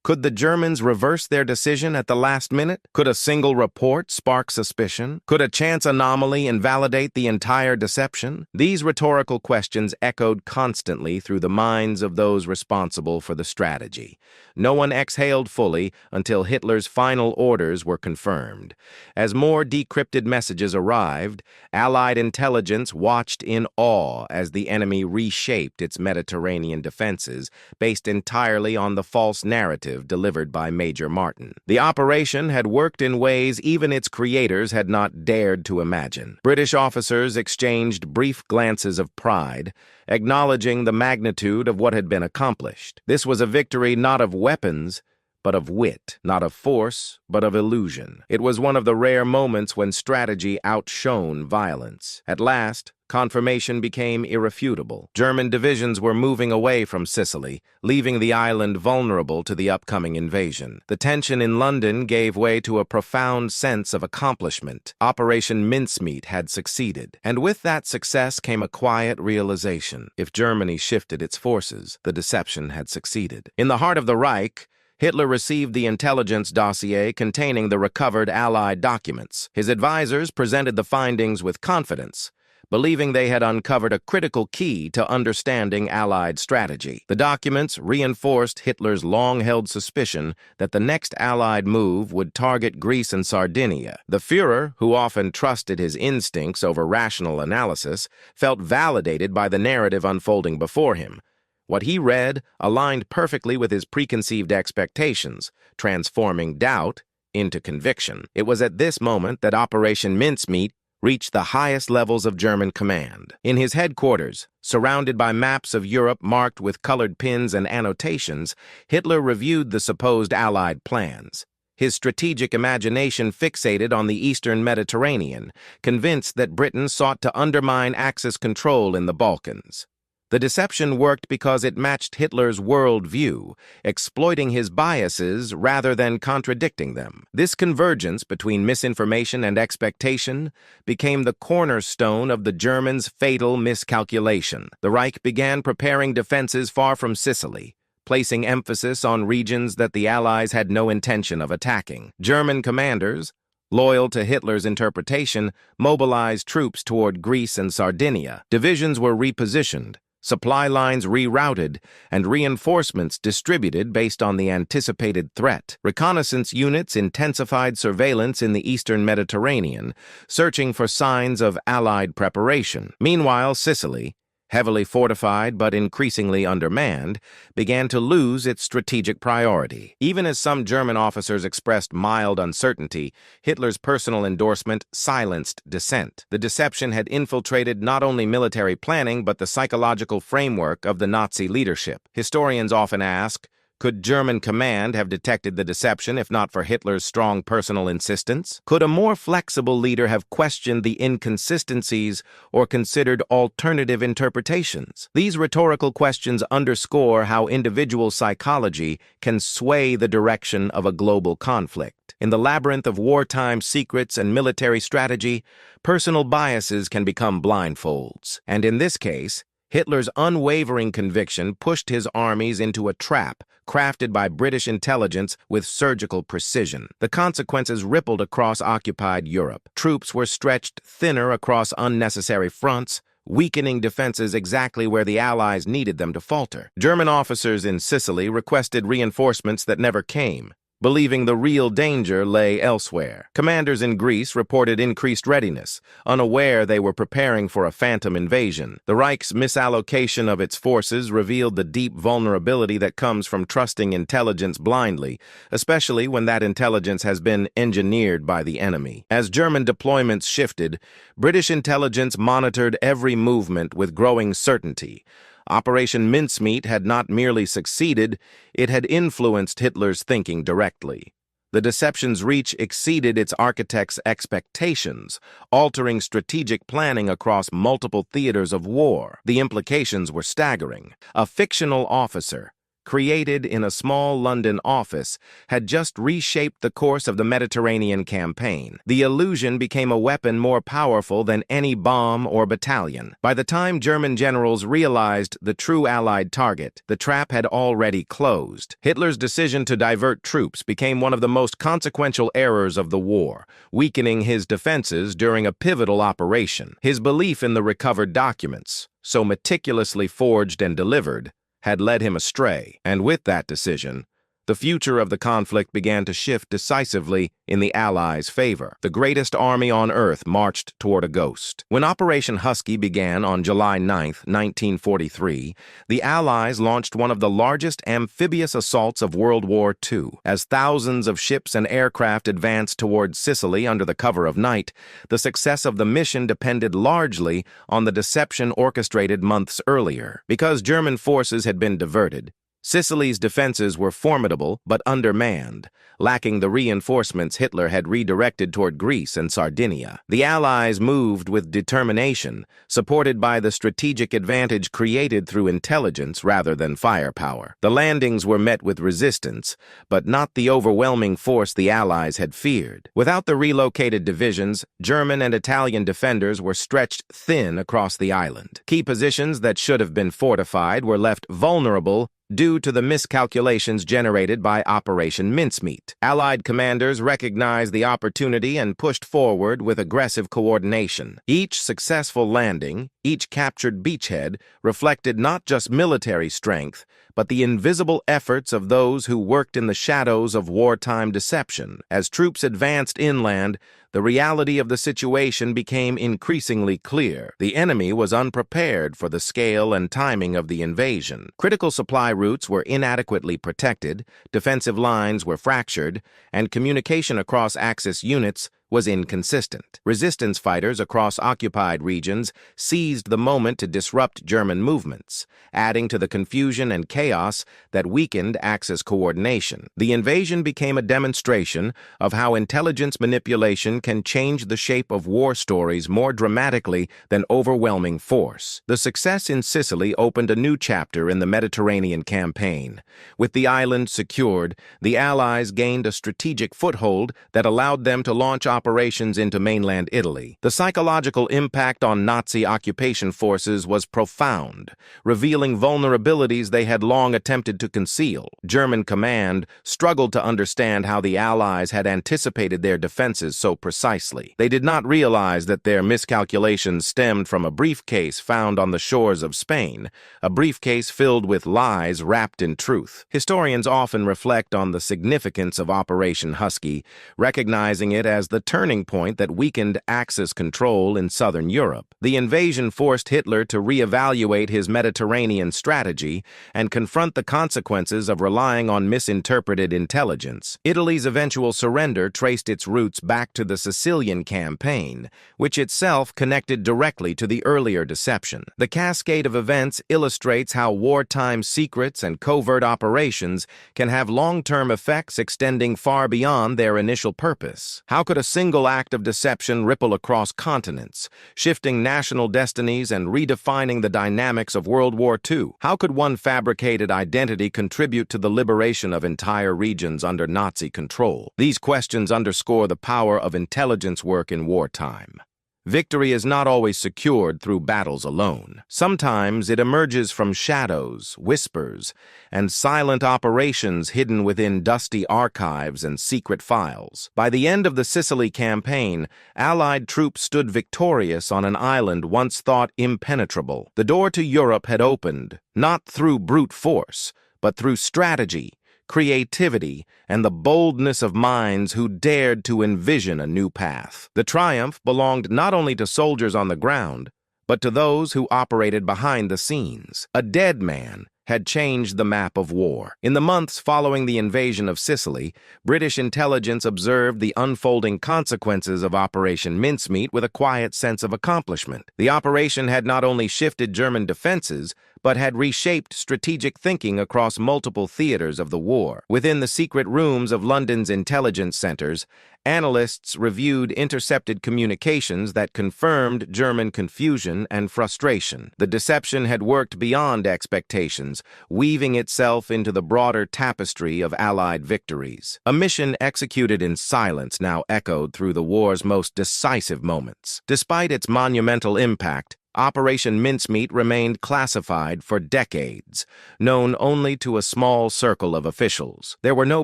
Could the Germans reverse their decision at the last minute? Could a single report spark suspicion? Could a chance anomaly invalidate the entire deception? These rhetorical questions echoed constantly through the minds of those responsible for the strategy. No one exhaled fully until Hitler's final orders were confirmed. As more decrypted messages arrived, Allied intelligence watched in awe as the enemy reshaped its Mediterranean defenses, based entirely on the false narrative delivered by Major Martin. The operation had worked in ways even its creators had not dared to imagine. British officers exchanged brief glances of pride, acknowledging the magnitude of what had been accomplished. This was a victory not of weapons, but of wit, not of force, but of illusion. It was one of the rare moments when strategy outshone violence. At last, confirmation became irrefutable. German divisions were moving away from Sicily, leaving the island vulnerable to the upcoming invasion. The tension in London gave way to a profound sense of accomplishment. Operation Mincemeat had succeeded, and with that success came a quiet realization. If Germany shifted its forces, the deception had succeeded. In the heart of the Reich, Hitler received the intelligence dossier containing the recovered Allied documents. His advisors presented the findings with confidence, believing they had uncovered a critical key to understanding Allied strategy. The documents reinforced Hitler's long-held suspicion that the next Allied move would target Greece and Sardinia. The Führer, who often trusted his instincts over rational analysis, felt validated by the narrative unfolding before him. What he read aligned perfectly with his preconceived expectations, transforming doubt into conviction. It was at this moment that Operation Mincemeat reached the highest levels of German command. In his headquarters, surrounded by maps of Europe marked with colored pins and annotations, Hitler reviewed the supposed Allied plans. His strategic imagination fixated on the eastern Mediterranean, convinced that Britain sought to undermine Axis control in the Balkans. The deception worked because it matched Hitler's worldview, exploiting his biases rather than contradicting them. This convergence between misinformation and expectation became the cornerstone of the Germans' fatal miscalculation. The Reich began preparing defenses far from Sicily, placing emphasis on regions that the Allies had no intention of attacking. German commanders, loyal to Hitler's interpretation, mobilized troops toward Greece and Sardinia. Divisions were repositioned, supply lines rerouted, and reinforcements distributed based on the anticipated threat. Reconnaissance units intensified surveillance in the eastern Mediterranean, searching for signs of Allied preparation. Meanwhile, Sicily, heavily fortified but increasingly undermanned, began to lose its strategic priority. Even as some German officers expressed mild uncertainty, Hitler's personal endorsement silenced dissent. The deception had infiltrated not only military planning but the psychological framework of the Nazi leadership. Historians often ask, could German command have detected the deception if not for Hitler's strong personal insistence? Could a more flexible leader have questioned the inconsistencies or considered alternative interpretations? These rhetorical questions underscore how individual psychology can sway the direction of a global conflict. In the labyrinth of wartime secrets and military strategy, personal biases can become blindfolds. And in this case, Hitler's unwavering conviction pushed his armies into a trap crafted by British intelligence with surgical precision. The consequences rippled across occupied Europe. Troops were stretched thinner across unnecessary fronts, weakening defenses exactly where the Allies needed them to falter. German officers in Sicily requested reinforcements that never came, believing the real danger lay elsewhere. Commanders in Greece reported increased readiness, unaware they were preparing for a phantom invasion. The Reich's misallocation of its forces revealed the deep vulnerability that comes from trusting intelligence blindly, especially when that intelligence has been engineered by the enemy. As German deployments shifted, British intelligence monitored every movement with growing certainty. Operation Mincemeat had not merely succeeded, it had influenced Hitler's thinking directly. The deception's reach exceeded its architect's expectations, altering strategic planning across multiple theaters of war. The implications were staggering. A fictional officer, created in a small London office, had just reshaped the course of the Mediterranean campaign. The illusion became a weapon more powerful than any bomb or battalion. By the time German generals realized the true Allied target, the trap had already closed. Hitler's decision to divert troops became one of the most consequential errors of the war, weakening his defenses during a pivotal operation. His belief in the recovered documents, so meticulously forged and delivered, had led him astray, and with that decision, the future of the conflict began to shift decisively in the Allies' favor. The greatest army on Earth marched toward a ghost. When Operation Husky began on July 9, 1943, the Allies launched one of the largest amphibious assaults of World War II. As thousands of ships and aircraft advanced toward Sicily under the cover of night, the success of the mission depended largely on the deception orchestrated months earlier. Because German forces had been diverted, Sicily's defenses were formidable but undermanned, lacking the reinforcements Hitler had redirected toward Greece and Sardinia. The Allies moved with determination, supported by the strategic advantage created through intelligence rather than firepower. The landings were met with resistance, but not the overwhelming force the Allies had feared. Without the relocated divisions, German and Italian defenders were stretched thin across the island. Key positions that should have been fortified were left vulnerable due to the miscalculations generated by Operation Mincemeat. Allied commanders recognized the opportunity and pushed forward with aggressive coordination. Each successful landing, each captured beachhead, reflected not just military strength, but the invisible efforts of those who worked in the shadows of wartime deception. As troops advanced inland, the reality of the situation became increasingly clear. The enemy was unprepared for the scale and timing of the invasion. Critical supply routes were inadequately protected, defensive lines were fractured, and communication across Axis units was inconsistent. Resistance fighters across occupied regions seized the moment to disrupt German movements, adding to the confusion and chaos that weakened Axis coordination. The invasion became a demonstration of how intelligence manipulation can change the shape of war stories more dramatically than overwhelming force. The success in Sicily opened a new chapter in the Mediterranean campaign. With the island secured, the Allies gained a strategic foothold that allowed them to launch operations into mainland Italy. The psychological impact on Nazi occupation forces was profound, revealing vulnerabilities they had long attempted to conceal. German command struggled to understand how the Allies had anticipated their defenses so precisely. They did not realize that their miscalculations stemmed from a briefcase found on the shores of Spain, a briefcase filled with lies wrapped in truth. Historians often reflect on the significance of Operation Husky, recognizing it as the turning point that weakened Axis control in southern Europe. The invasion forced Hitler to reevaluate his Mediterranean strategy and confront the consequences of relying on misinterpreted intelligence. Italy's eventual surrender traced its roots back to the Sicilian campaign, which itself connected directly to the earlier deception. The cascade of events illustrates how wartime secrets and covert operations can have long-term effects extending far beyond their initial purpose. How could a single act of deception ripple across continents, shifting national destinies and redefining the dynamics of World War II? How could one fabricated identity contribute to the liberation of entire regions under Nazi control? These questions underscore the power of intelligence work in wartime. Victory is not always secured through battles alone. Sometimes it emerges from shadows, whispers, and silent operations hidden within dusty archives and secret files. By the end of the Sicily campaign, Allied troops stood victorious on an island once thought impenetrable. The door to Europe had opened, not through brute force, but through strategy, creativity, and the boldness of minds who dared to envision a new path. The triumph belonged not only to soldiers on the ground, but to those who operated behind the scenes. A dead man had changed the map of war. In the months following the invasion of Sicily, British intelligence observed the unfolding consequences of Operation Mincemeat with a quiet sense of accomplishment. The operation had not only shifted German defenses, but had reshaped strategic thinking across multiple theaters of the war. Within the secret rooms of London's intelligence centers, analysts reviewed intercepted communications that confirmed German confusion and frustration. The deception had worked beyond expectations, weaving itself into the broader tapestry of Allied victories. A mission executed in silence now echoed through the war's most decisive moments. Despite its monumental impact, Operation Mincemeat remained classified for decades, known only to a small circle of officials. There were no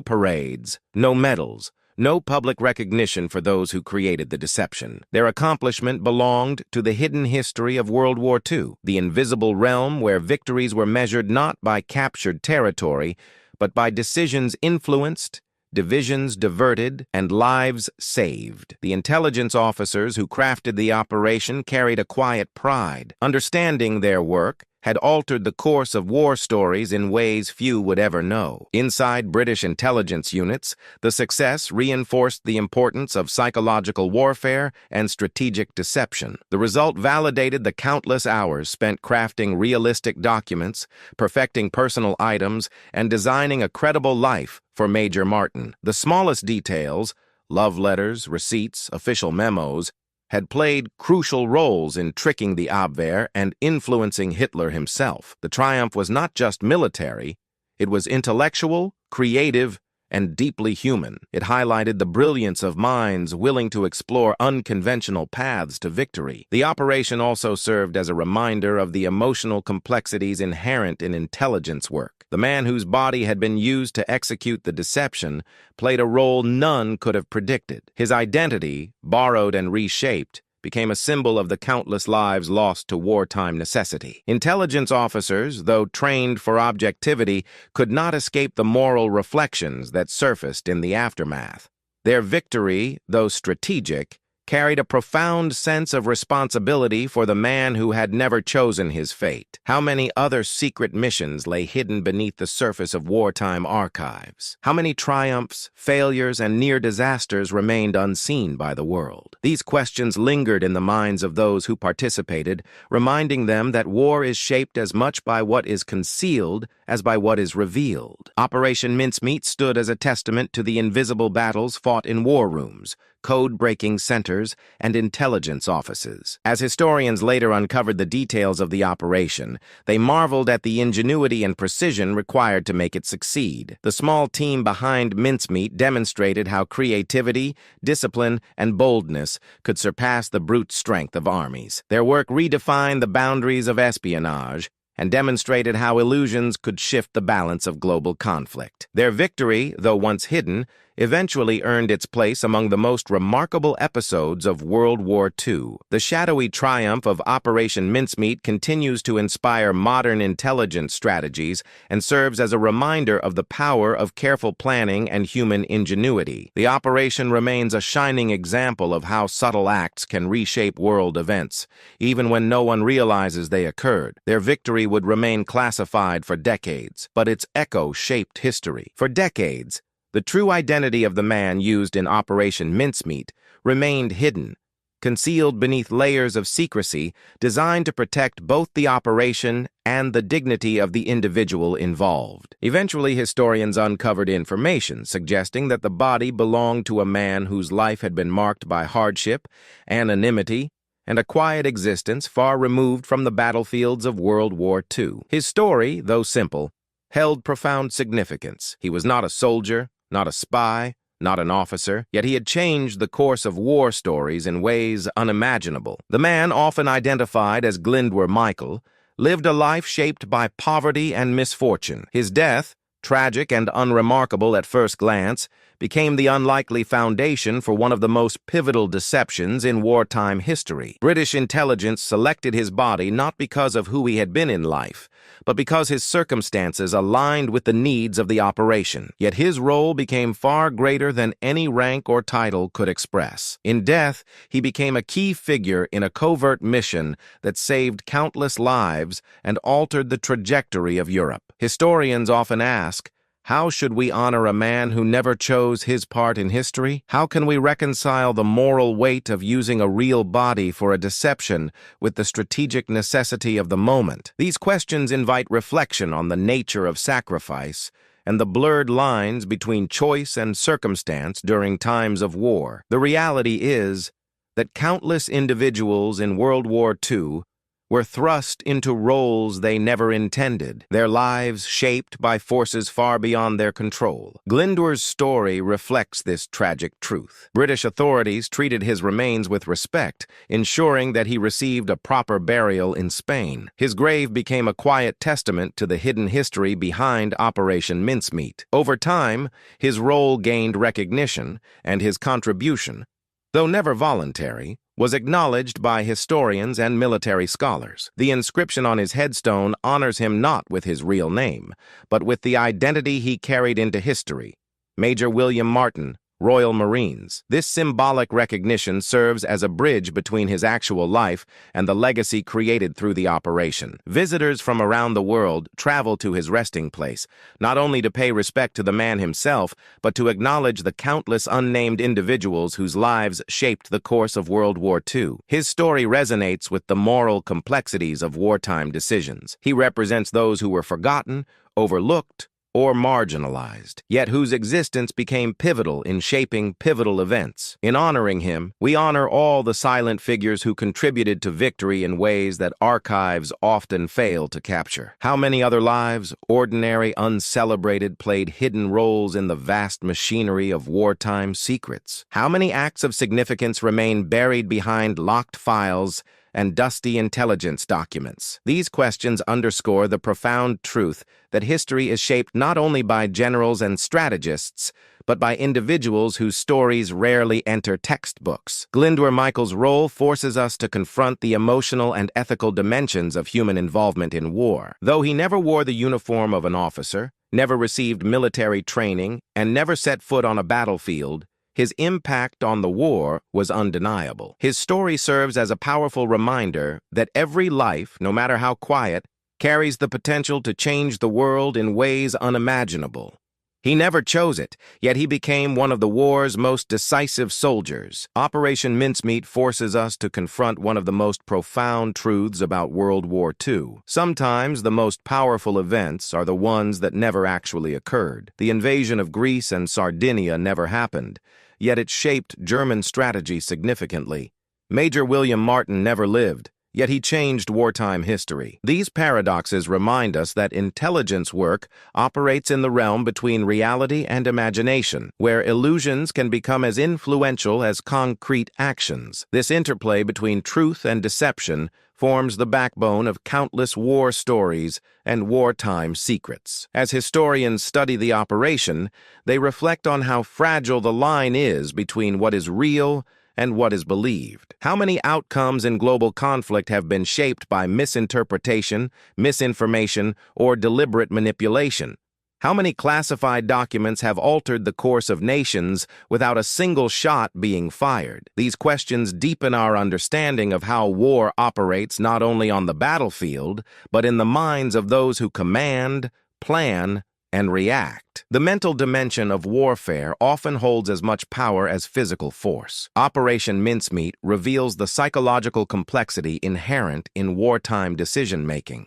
parades, no medals, no public recognition for those who created the deception. Their accomplishment belonged to the hidden history of World War II, the invisible realm where victories were measured not by captured territory, but by decisions influenced, divisions diverted, and lives saved. The intelligence officers who crafted the operation carried a quiet pride. Understanding their work had altered the course of war stories in ways few would ever know. Inside British intelligence units, the success reinforced the importance of psychological warfare and strategic deception. The result validated the countless hours spent crafting realistic documents, perfecting personal items, and designing a credible life for Major Martin. The smallest details, love letters, receipts, official memos, had played crucial roles in tricking the Abwehr and influencing Hitler himself. The triumph was not just military, it was intellectual, creative, and deeply human. It highlighted the brilliance of minds willing to explore unconventional paths to victory. The operation also served as a reminder of the emotional complexities inherent in intelligence work. The man whose body had been used to execute the deception played a role none could have predicted. His identity, borrowed and reshaped, became a symbol of the countless lives lost to wartime necessity. Intelligence officers, though trained for objectivity, could not escape the moral reflections that surfaced in the aftermath. Their victory, though strategic, carried a profound sense of responsibility for the man who had never chosen his fate. How many other secret missions lay hidden beneath the surface of wartime archives? How many triumphs, failures, and near disasters remained unseen by the world? These questions lingered in the minds of those who participated, reminding them that war is shaped as much by what is concealed as by what is revealed. Operation Mincemeat stood as a testament to the invisible battles fought in war rooms, code-breaking centers, and intelligence offices. As historians later uncovered the details of the operation, they marveled at the ingenuity and precision required to make it succeed. The small team behind Mincemeat demonstrated how creativity, discipline, and boldness could surpass the brute strength of armies. Their work redefined the boundaries of espionage and demonstrated how illusions could shift the balance of global conflict. Their victory, though once hidden, eventually earned its place among the most remarkable episodes of World War II. The shadowy triumph of Operation Mincemeat continues to inspire modern intelligence strategies and serves as a reminder of the power of careful planning and human ingenuity. The operation remains a shining example of how subtle acts can reshape world events, even when no one realizes they occurred. Their victory would remain classified for decades, but its echo shaped history. For decades, the true identity of the man used in Operation Mincemeat remained hidden, concealed beneath layers of secrecy designed to protect both the operation and the dignity of the individual involved. Eventually, historians uncovered information suggesting that the body belonged to a man whose life had been marked by hardship, anonymity, and a quiet existence far removed from the battlefields of World War II. His story, though simple, held profound significance. He was not a soldier, not a spy, not an officer, yet he had changed the course of war stories in ways unimaginable. The man, often identified as Glyndwr Michael, lived a life shaped by poverty and misfortune. His death, tragic and unremarkable at first glance, became the unlikely foundation for one of the most pivotal deceptions in wartime history. British intelligence selected his body not because of who he had been in life, but because his circumstances aligned with the needs of the operation. Yet his role became far greater than any rank or title could express. In death, he became a key figure in a covert mission that saved countless lives and altered the trajectory of Europe. Historians often ask, how should we honor a man who never chose his part in history? How can we reconcile the moral weight of using a real body for a deception with the strategic necessity of the moment? These questions invite reflection on the nature of sacrifice and the blurred lines between choice and circumstance during times of war. The reality is that countless individuals in World War II were thrust into roles they never intended, their lives shaped by forces far beyond their control. Glyndwr's story reflects this tragic truth. British authorities treated his remains with respect, ensuring that he received a proper burial in Spain. His grave became a quiet testament to the hidden history behind Operation Mincemeat. Over time, his role gained recognition, and his contribution, though never voluntary, was acknowledged by historians and military scholars. The inscription on his headstone honors him not with his real name, but with the identity he carried into history: Major William Martin, Royal Marines. This symbolic recognition serves as a bridge between his actual life and the legacy created through the operation. Visitors from around the world travel to his resting place, not only to pay respect to the man himself, but to acknowledge the countless unnamed individuals whose lives shaped the course of World War II. His story resonates with the moral complexities of wartime decisions. He represents those who were forgotten, overlooked, or marginalized, yet whose existence became pivotal in shaping pivotal events. In honoring him, we honor all the silent figures who contributed to victory in ways that archives often fail to capture. How many other lives, ordinary, uncelebrated, played hidden roles in the vast machinery of wartime secrets? How many acts of significance remain buried behind locked files and dusty intelligence documents? These questions underscore the profound truth that history is shaped not only by generals and strategists, but by individuals whose stories rarely enter textbooks. Glyndwr Michael's role forces us to confront the emotional and ethical dimensions of human involvement in war. Though he never wore the uniform of an officer, never received military training, and never set foot on a battlefield, his impact on the war was undeniable. His story serves as a powerful reminder that every life, no matter how quiet, carries the potential to change the world in ways unimaginable. He never chose it, yet he became one of the war's most decisive soldiers. Operation Mincemeat forces us to confront one of the most profound truths about World War II. Sometimes the most powerful events are the ones that never actually occurred. The invasion of Greece and Sardinia never happened, yet it shaped German strategy significantly. Major William Martin never lived, yet he changed wartime history. These paradoxes remind us that intelligence work operates in the realm between reality and imagination, where illusions can become as influential as concrete actions. This interplay between truth and deception forms the backbone of countless war stories and wartime secrets. As historians study the operation, they reflect on how fragile the line is between what is real and what is believed. How many outcomes in global conflict have been shaped by misinterpretation, misinformation, or deliberate manipulation? How many classified documents have altered the course of nations without a single shot being fired? These questions deepen our understanding of how war operates not only on the battlefield, but in the minds of those who command, plan, and react. The mental dimension of warfare often holds as much power as physical force. Operation Mincemeat reveals the psychological complexity inherent in wartime decision-making.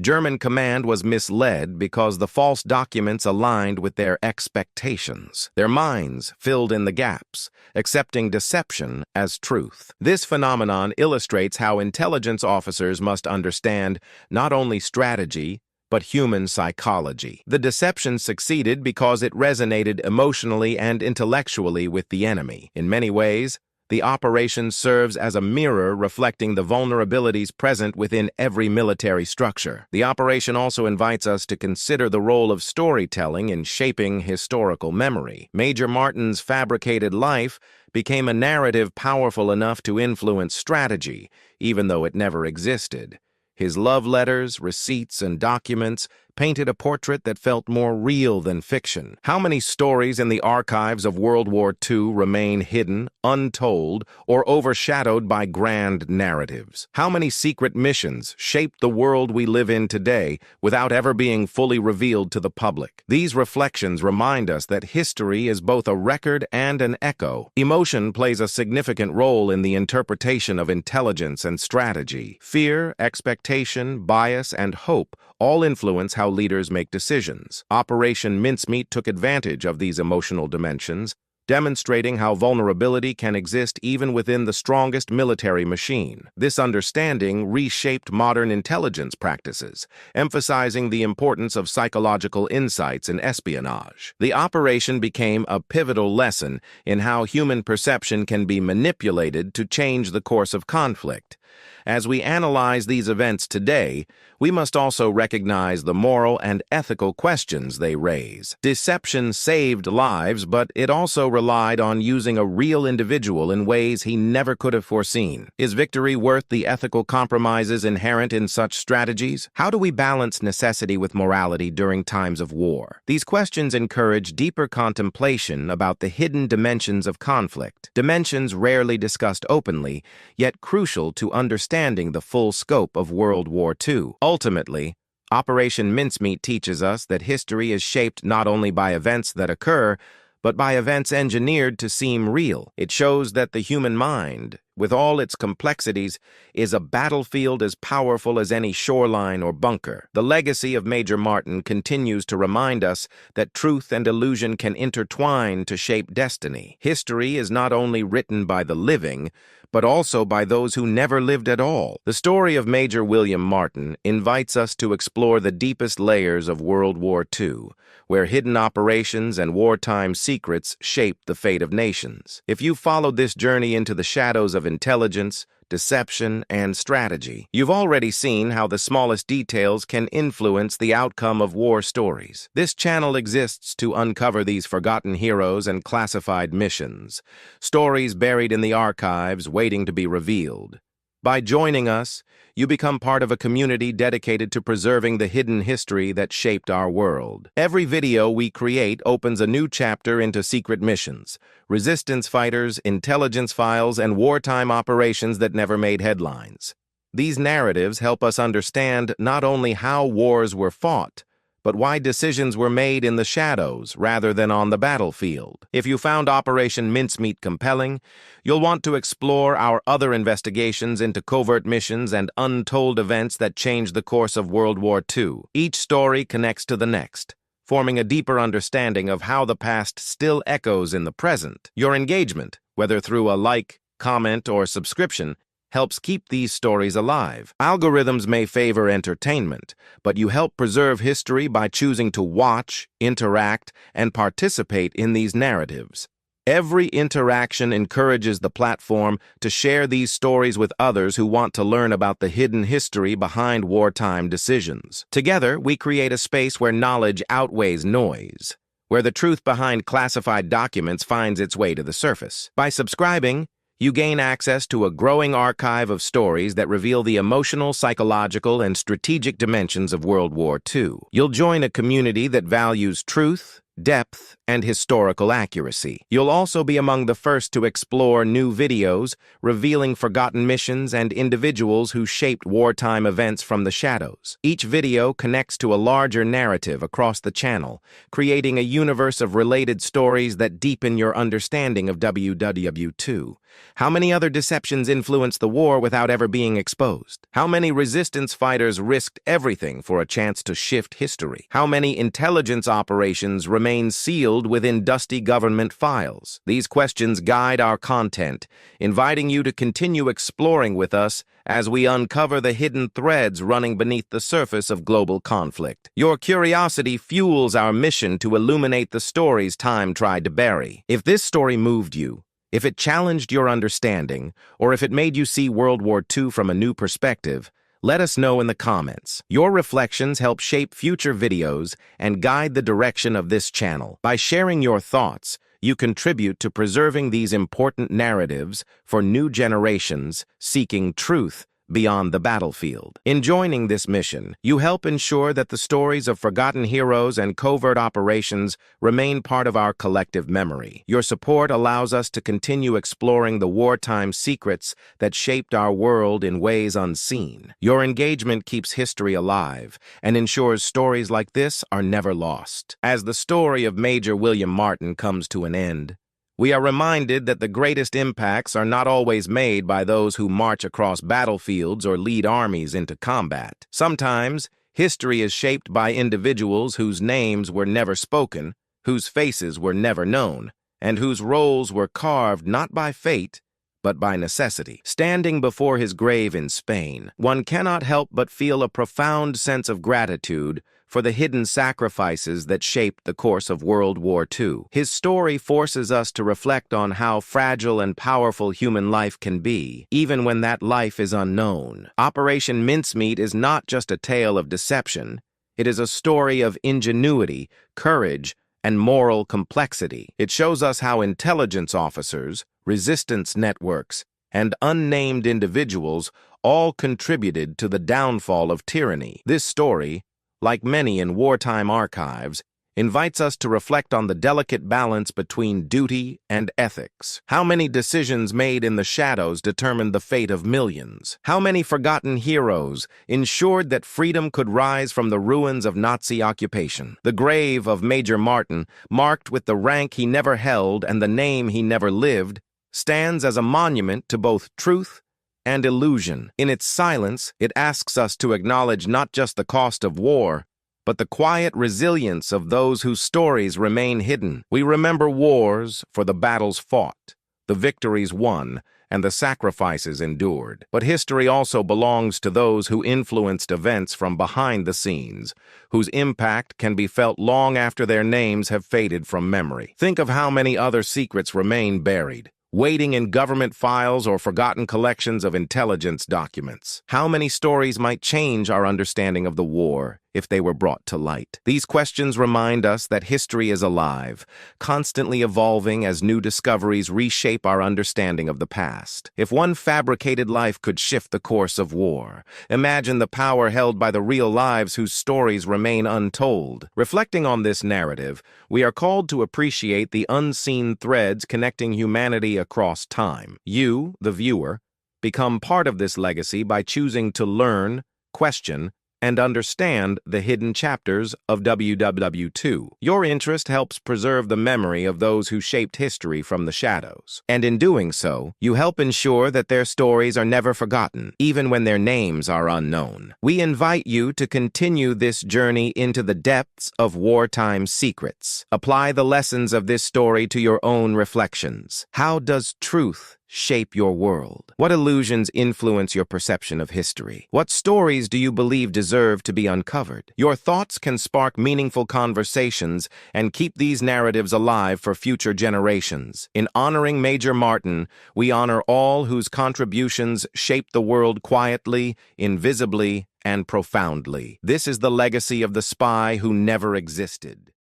German command was misled because the false documents aligned with their expectations. Their minds filled in the gaps, accepting deception as truth. This phenomenon illustrates how intelligence officers must understand not only strategy, but human psychology. The deception succeeded because it resonated emotionally and intellectually with the enemy. In many ways, the operation serves as a mirror reflecting the vulnerabilities present within every military structure. The operation also invites us to consider the role of storytelling in shaping historical memory. Major Martin's fabricated life became a narrative powerful enough to influence strategy, even though it never existed. His love letters, receipts, and documents painted a portrait that felt more real than fiction. How many stories in the archives of World War II remain hidden, untold, or overshadowed by grand narratives? How many secret missions shaped the world we live in today without ever being fully revealed to the public? These reflections remind us that history is both a record and an echo. Emotion plays a significant role in the interpretation of intelligence and strategy. Fear, expectation, bias, and hope all influence how leaders make decisions. Operation Mincemeat took advantage of these emotional dimensions, demonstrating how vulnerability can exist even within the strongest military machine. This understanding reshaped modern intelligence practices, emphasizing the importance of psychological insights in espionage. The operation became a pivotal lesson in how human perception can be manipulated to change the course of conflict. As we analyze these events today, we must also recognize the moral and ethical questions they raise. Deception saved lives, but it also relied on using a real individual in ways he never could have foreseen. Is victory worth the ethical compromises inherent in such strategies? How do we balance necessity with morality during times of war? These questions encourage deeper contemplation about the hidden dimensions of conflict, dimensions rarely discussed openly, yet crucial to understanding the full scope of World War II. Ultimately, Operation Mincemeat teaches us that history is shaped not only by events that occur, but by events engineered to seem real. It shows that the human mind, with all its complexities, is a battlefield as powerful as any shoreline or bunker. The legacy of Major Martin continues to remind us that truth and illusion can intertwine to shape destiny. History is not only written by the living, but also by those who never lived at all. The story of Major William Martin invites us to explore the deepest layers of World War II, where hidden operations and wartime secrets shaped the fate of nations. If you followed this journey into the shadows of intelligence, deception, and strategy, you've already seen how the smallest details can influence the outcome of war stories. This channel exists to uncover these forgotten heroes and classified missions, stories buried in the archives waiting to be revealed. By joining us, you become part of a community dedicated to preserving the hidden history that shaped our world. Every video we create opens a new chapter into secret missions, resistance fighters, intelligence files, and wartime operations that never made headlines. These narratives help us understand not only how wars were fought, but why decisions were made in the shadows rather than on the battlefield. If you found Operation Mincemeat compelling, you'll want to explore our other investigations into covert missions and untold events that changed the course of World War II. Each story connects to the next, forming a deeper understanding of how the past still echoes in the present. Your engagement, whether through a like, comment, or subscription, helps keep these stories alive. Algorithms may favor entertainment, but you help preserve history by choosing to watch, interact, and participate in these narratives. Every interaction encourages the platform to share these stories with others who want to learn about the hidden history behind wartime decisions. Together, we create a space where knowledge outweighs noise, where the truth behind classified documents finds its way to the surface. By subscribing, you gain access to a growing archive of stories that reveal the emotional, psychological, and strategic dimensions of World War II. You'll join a community that values truth, depth, and historical accuracy. You'll also be among the first to explore new videos revealing forgotten missions and individuals who shaped wartime events from the shadows. Each video connects to a larger narrative across the channel, creating a universe of related stories that deepen your understanding of WW2. How many other deceptions influenced the war without ever being exposed? How many resistance fighters risked everything for a chance to shift history? How many intelligence operations remain sealed within dusty government files? These questions guide our content, inviting you to continue exploring with us as we uncover the hidden threads running beneath the surface of global conflict. Your curiosity fuels our mission to illuminate the stories time tried to bury. If this story moved you, if it challenged your understanding, or if it made you see World War II from a new perspective, let us know in the comments. Your reflections help shape future videos and guide the direction of this channel. By sharing your thoughts, you contribute to preserving these important narratives for new generations seeking truth beyond the battlefield. In joining this mission, you help ensure that the stories of forgotten heroes and covert operations remain part of our collective memory. Your support allows us to continue exploring the wartime secrets that shaped our world in ways unseen. Your engagement keeps history alive and ensures stories like this are never lost. As the story of Major William Martin comes to an end, we are reminded that the greatest impacts are not always made by those who march across battlefields or lead armies into combat. Sometimes, history is shaped by individuals whose names were never spoken, whose faces were never known, and whose roles were carved not by fate, but by necessity. Standing before his grave in Spain, one cannot help but feel a profound sense of gratitude for the hidden sacrifices that shaped the course of World War II. His story forces us to reflect on how fragile and powerful human life can be, even when that life is unknown. Operation Mincemeat is not just a tale of deception. It is a story of ingenuity, courage, and moral complexity. It shows us how intelligence officers, resistance networks, and unnamed individuals all contributed to the downfall of tyranny. This story, like many in wartime archives, invites us to reflect on the delicate balance between duty and ethics. How many decisions made in the shadows determined the fate of millions? How many forgotten heroes ensured that freedom could rise from the ruins of Nazi occupation? The grave of Major Martin, marked with the rank he never held and the name he never lived, stands as a monument to both truth and illusion. In its silence, it asks us to acknowledge not just the cost of war, but the quiet resilience of those whose stories remain hidden. We remember wars for the battles fought, the victories won, and the sacrifices endured. But history also belongs to those who influenced events from behind the scenes, whose impact can be felt long after their names have faded from memory. Think of how many other secrets remain buried, waiting in government files or forgotten collections of intelligence documents. How many stories might change our understanding of the war if they were brought to light? These questions remind us that history is alive, constantly evolving as new discoveries reshape our understanding of the past. If one fabricated life could shift the course of war, imagine the power held by the real lives whose stories remain untold. Reflecting on this narrative, we are called to appreciate the unseen threads connecting humanity across time. You, the viewer, become part of this legacy by choosing to learn, question, and understand the hidden chapters of WW2. Your interest helps preserve the memory of those who shaped history from the shadows. And in doing so, you help ensure that their stories are never forgotten, even when their names are unknown. We invite you to continue this journey into the depths of wartime secrets. Apply the lessons of this story to your own reflections. How does truth shape your world? What illusions influence your perception of history? What stories do you believe deserve to be uncovered? Your thoughts can spark meaningful conversations and keep these narratives alive for future generations. In honoring Major Martin, we honor all whose contributions shaped the world quietly, invisibly, and profoundly. This is the legacy of the spy who never existed.